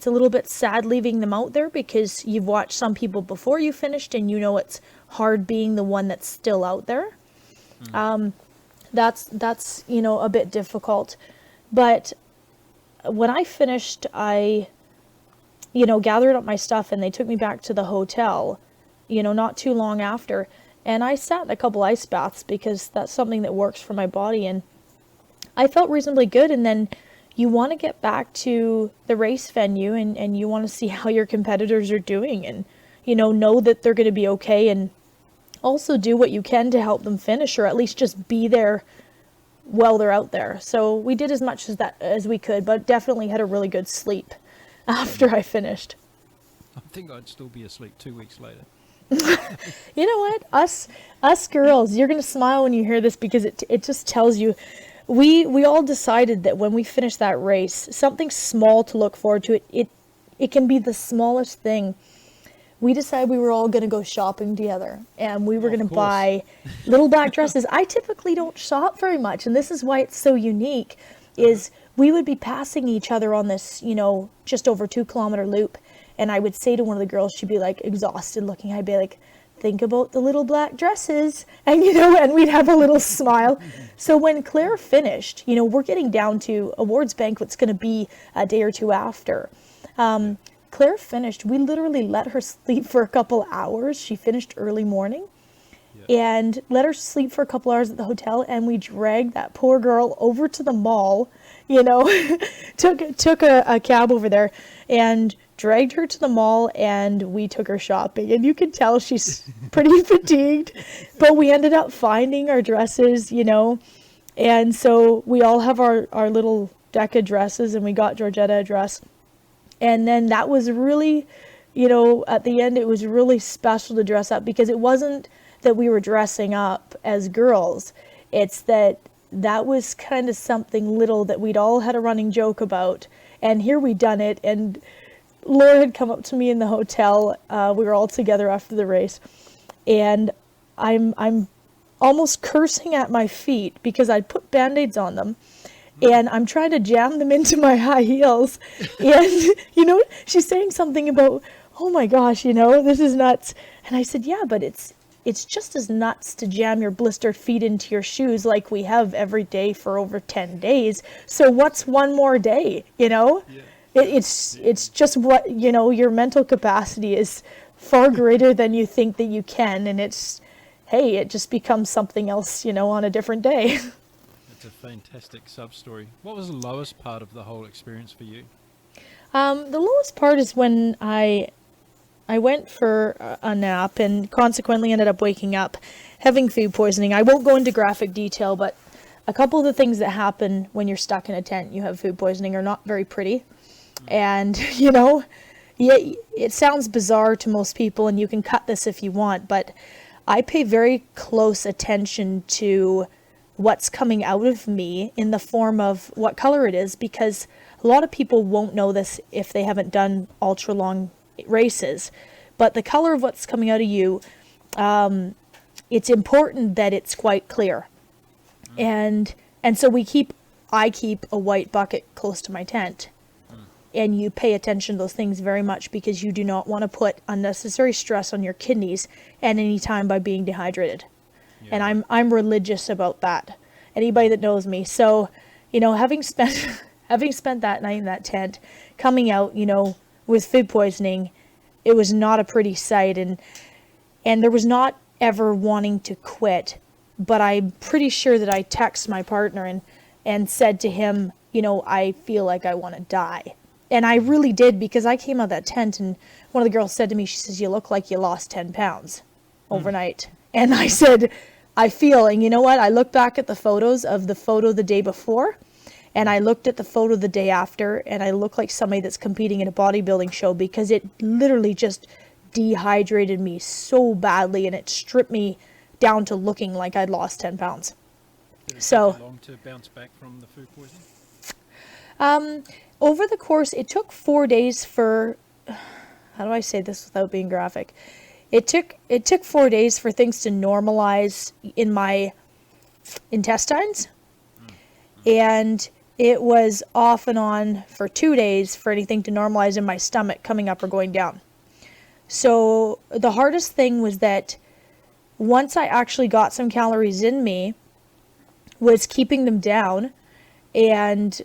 a little bit sad leaving them out there because you've watched some people before you finished, and it's hard being the one that's still out there. That's a bit difficult. But when I finished, I gathered up my stuff, and they took me back to the hotel, not too long after. And I sat in a couple ice baths because that's something that works for my body. And I felt reasonably good. And then you want to get back to the race venue, and you want to see how your competitors are doing, and, know that they're going to be okay, and also do what you can to help them finish, or at least just be there while they're out there. So we did as much as we could, but definitely had a really good sleep after I finished. I think I'd still be asleep 2 weeks later. You know what? Us girls, you're going to smile when you hear this because it just tells you, we all decided that when we finished that race, something small to look forward to, it can be the smallest thing. We decided we were all going to go shopping together, and we were going to buy little black dresses. I typically don't shop very much, and this is why it's so unique, is we would be passing each other on this, just over 2 kilometer loop. And I would say to one of the girls, she'd be like exhausted looking. I'd be like, think about the little black dresses. And, and we'd have a little smile. So when Claire finished, we're getting down to awards banquet's going to be a day or two after. Claire finished, we literally let her sleep for a couple hours. She finished early morning and let her sleep for a couple hours at the hotel. And we dragged that poor girl over to the mall, took a cab over there and dragged her to the mall, and we took her shopping. And you could tell she's pretty fatigued, but we ended up finding our dresses, and so we all have our little Deca dresses, and we got Georgetta a dress. And then that was really, at the end, it was really special to dress up, because it wasn't that we were dressing up as girls. It's that was kind of something little that we'd all had a running joke about. And here we done it. And Laura had come up to me in the hotel. We were all together after the race. And I'm almost cursing at my feet because I'd put Band-Aids on them. And I'm trying to jam them into my high heels. And, she's saying something about, oh my gosh, this is nuts. And I said, yeah, but it's just as nuts to jam your blistered feet into your shoes like we have every day for over 10 days. So what's one more day, Yeah. It's just what, your mental capacity is far greater than you think that you can. And it just becomes something else, on a different day. It's a fantastic sub-story. What was the lowest part of the whole experience for you? The lowest part is when I went for a nap and consequently ended up waking up having food poisoning. I won't go into graphic detail, but a couple of the things that happen when you're stuck in a tent, you have food poisoning, are not very pretty. And, it sounds bizarre to most people, and you can cut this if you want, but I pay very close attention to what's coming out of me in the form of what color it is, because a lot of people won't know this if they haven't done ultra long races, but the color of what's coming out of you, it's important that it's quite clear. And so I keep a white bucket close to my tent, and you pay attention to those things very much because you do not want to put unnecessary stress on your kidneys at any time by being dehydrated. Yeah. And I'm religious about that. Anybody that knows me. So, having spent that night in that tent, coming out, with food poisoning, it was not a pretty sight, and there was not ever wanting to quit. But I'm pretty sure that I texted my partner and said to him, I feel like I want to die. And I really did, because I came out of that tent and one of the girls said to me, she says, you look like you lost 10 pounds overnight. And I said, I feel, and you know what? I look back at the photos of the photo the day before, And I looked at the photo the day after, and I looked like somebody that's competing in a bodybuilding show, because it literally just dehydrated me so badly, and it stripped me down to looking like I'd lost 10 pounds. Did it So, take you long to bounce back from the food poisoning? over the course, it took 4 days for, how do I say this without being graphic? It took 4 days for things to normalize in my intestines, and it was off and on for 2 days for anything to normalize in my stomach coming up or going down. So the hardest thing was that once I actually got some calories in me, was keeping them down, and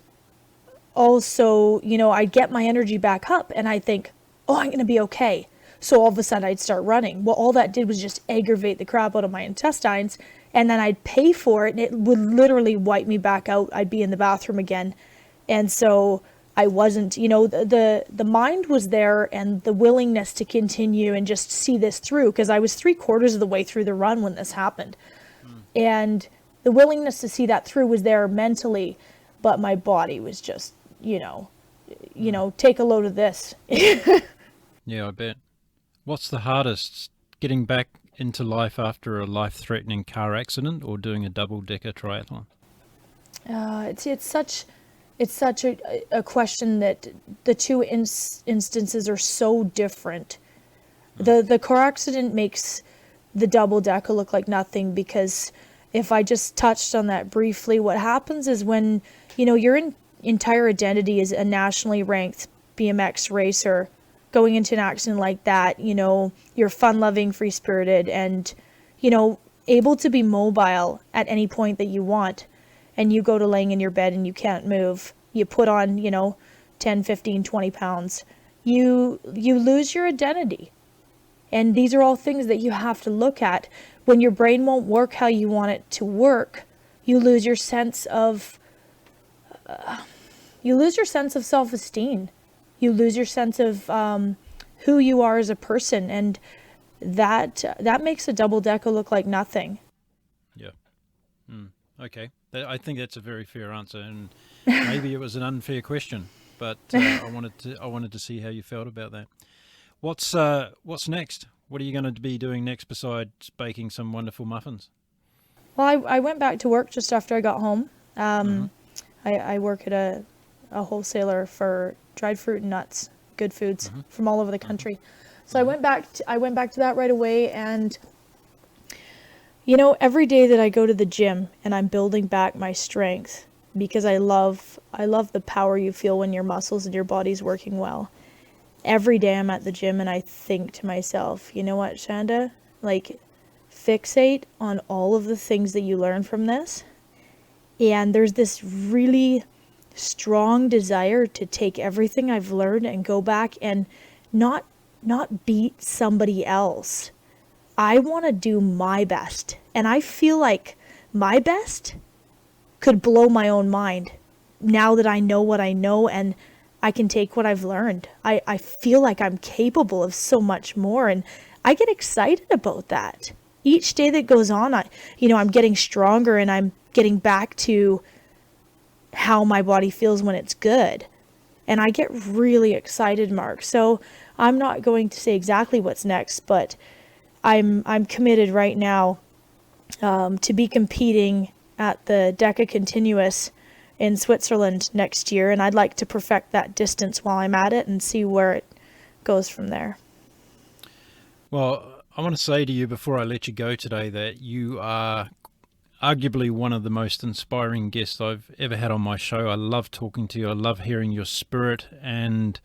also, I'd get my energy back up and I'd think, oh, I'm going to be okay. So all of a sudden I'd start running. Well, all that did was just aggravate the crap out of my intestines, and then I'd pay for it, and it would literally wipe me back out. I'd be in the bathroom again. And so I wasn't, the mind was there, and the willingness to continue and just see this through, because I was 3/4 of the way through the run when this happened. And the willingness to see that through was there mentally, but my body was just, take a load of this. Yeah, I bet. What's the hardest, getting back into life after a life-threatening car accident or doing a double-decker triathlon? It's such a question that the two instances are so different. The car accident makes the double decker look like nothing, because if I just touched on that briefly, what happens is when, your entire identity is a nationally ranked BMX racer, going into an accident like that, you're fun-loving, free-spirited, and, able to be mobile at any point that you want, and you go to laying in your bed and you can't move. You put on, 10, 15, 20 pounds. You lose your identity. And these are all things that you have to look at. When your brain won't work how you want it to work, you lose your sense of self-esteem. You lose your sense of who you are as a person, and that makes a double decker look like nothing. Yeah. Okay. I think that's a very fair answer, and maybe it was an unfair question, but I wanted to see how you felt about that. What's next? What are you going to be doing next besides baking some wonderful muffins? Well, I went back to work just after I got home. I work at a wholesaler for dried fruit and nuts, good foods from all over the country. So I went back to that right away, and every day that I go to the gym and I'm building back my strength, because I love the power you feel when your muscles and your body's working well. Every day I'm at the gym and I think to myself, you know what, Shanda? Fixate on all of the things that you learn from this. And there's this really strong desire to take everything I've learned and go back and not beat somebody else. I want to do my best. And I feel like my best could blow my own mind now that I know what I know and I can take what I've learned. I feel like I'm capable of so much more, and I get excited about that. Each day that goes on, I'm getting stronger, and I'm getting back to how my body feels when it's good. And I get really excited, Mark. So I'm not going to say exactly what's next, but I'm committed right now to be competing at the Deca Continuous in Switzerland next year, and I'd like to perfect that distance while I'm at it and see where it goes from there. Well, I want to say to you before I let you go today that you are arguably one of the most inspiring guests I've ever had on my show. I love talking to you. I love hearing your spirit, and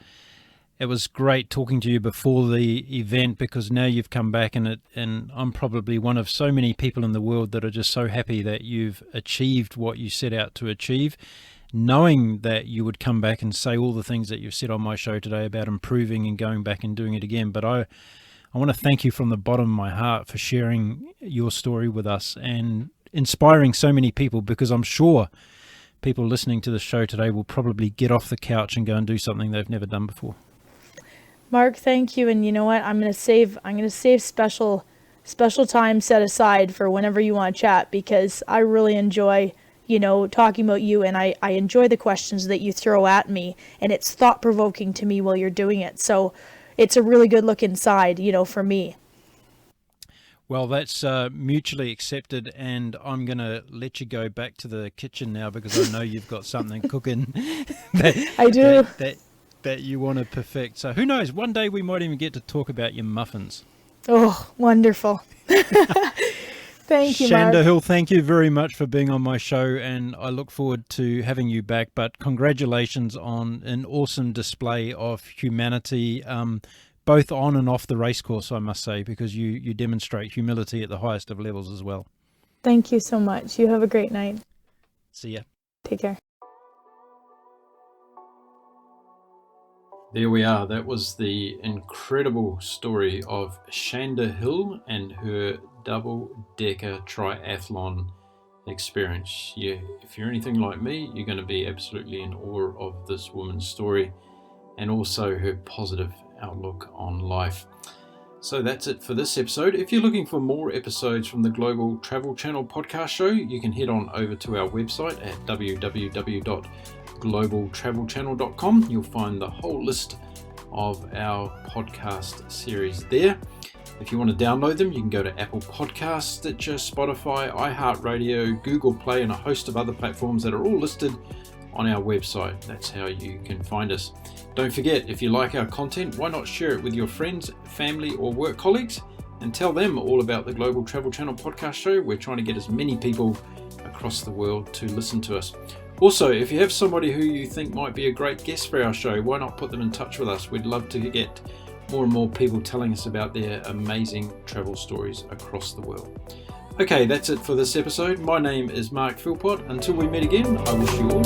it was great talking to you before the event, because now you've come back and I'm probably one of so many people in the world that are just so happy that you've achieved what you set out to achieve, knowing that you would come back and say all the things that you've said on my show today about improving and going back and doing it again. But I want to thank you from the bottom of my heart for sharing your story with us and inspiring so many people, because I'm sure people listening to the show today will probably get off the couch and go and do something they've never done before. Mark, thank you. And you know what? I'm going to save special time set aside for whenever you want to chat, because I really enjoy talking about you, and I enjoy the questions that you throw at me, and it's thought-provoking to me while you're doing it. So it's a really good look inside, for me. Well, that's mutually accepted, and I'm going to let you go back to the kitchen now because I know you've got something cooking I do. that you want to perfect. So who knows, one day we might even get to talk about your muffins. Oh, wonderful. Thank you, Mark. Shanda Hill, thank you very much for being on my show, and I look forward to having you back. But congratulations on an awesome display of humanity, both on and off the racecourse, I must say, because you demonstrate humility at the highest of levels as well. Thank you so much. You have a great night. See ya. Take care. There we are. That was the incredible story of Shanda Hill and her Double Deca Triathlon experience. Yeah, if you're anything like me, you're going to be absolutely in awe of this woman's story and also her positive outlook on life. So that's it for this episode. If you're looking for more episodes from the Global Travel Channel podcast show, you can head on over to our website at www.globaltravelchannel.com. You'll find the whole list of our podcast series there. If you want to download them, you can go to Apple Podcasts, Stitcher, Spotify, iHeartRadio, Google Play, and a host of other platforms that are all listed on our website. That's how you can find us. Don't forget, if you like our content, why not share it with your friends, family, or work colleagues and tell them all about the Global Travel Channel podcast show. We're trying to get as many people across the world to listen to us. Also, if you have somebody who you think might be a great guest for our show, why not put them in touch with us? We'd love to get more and more people telling us about their amazing travel stories across the world. Okay, that's it for this episode. My name is Mark Philpott. Until we meet again, I wish you all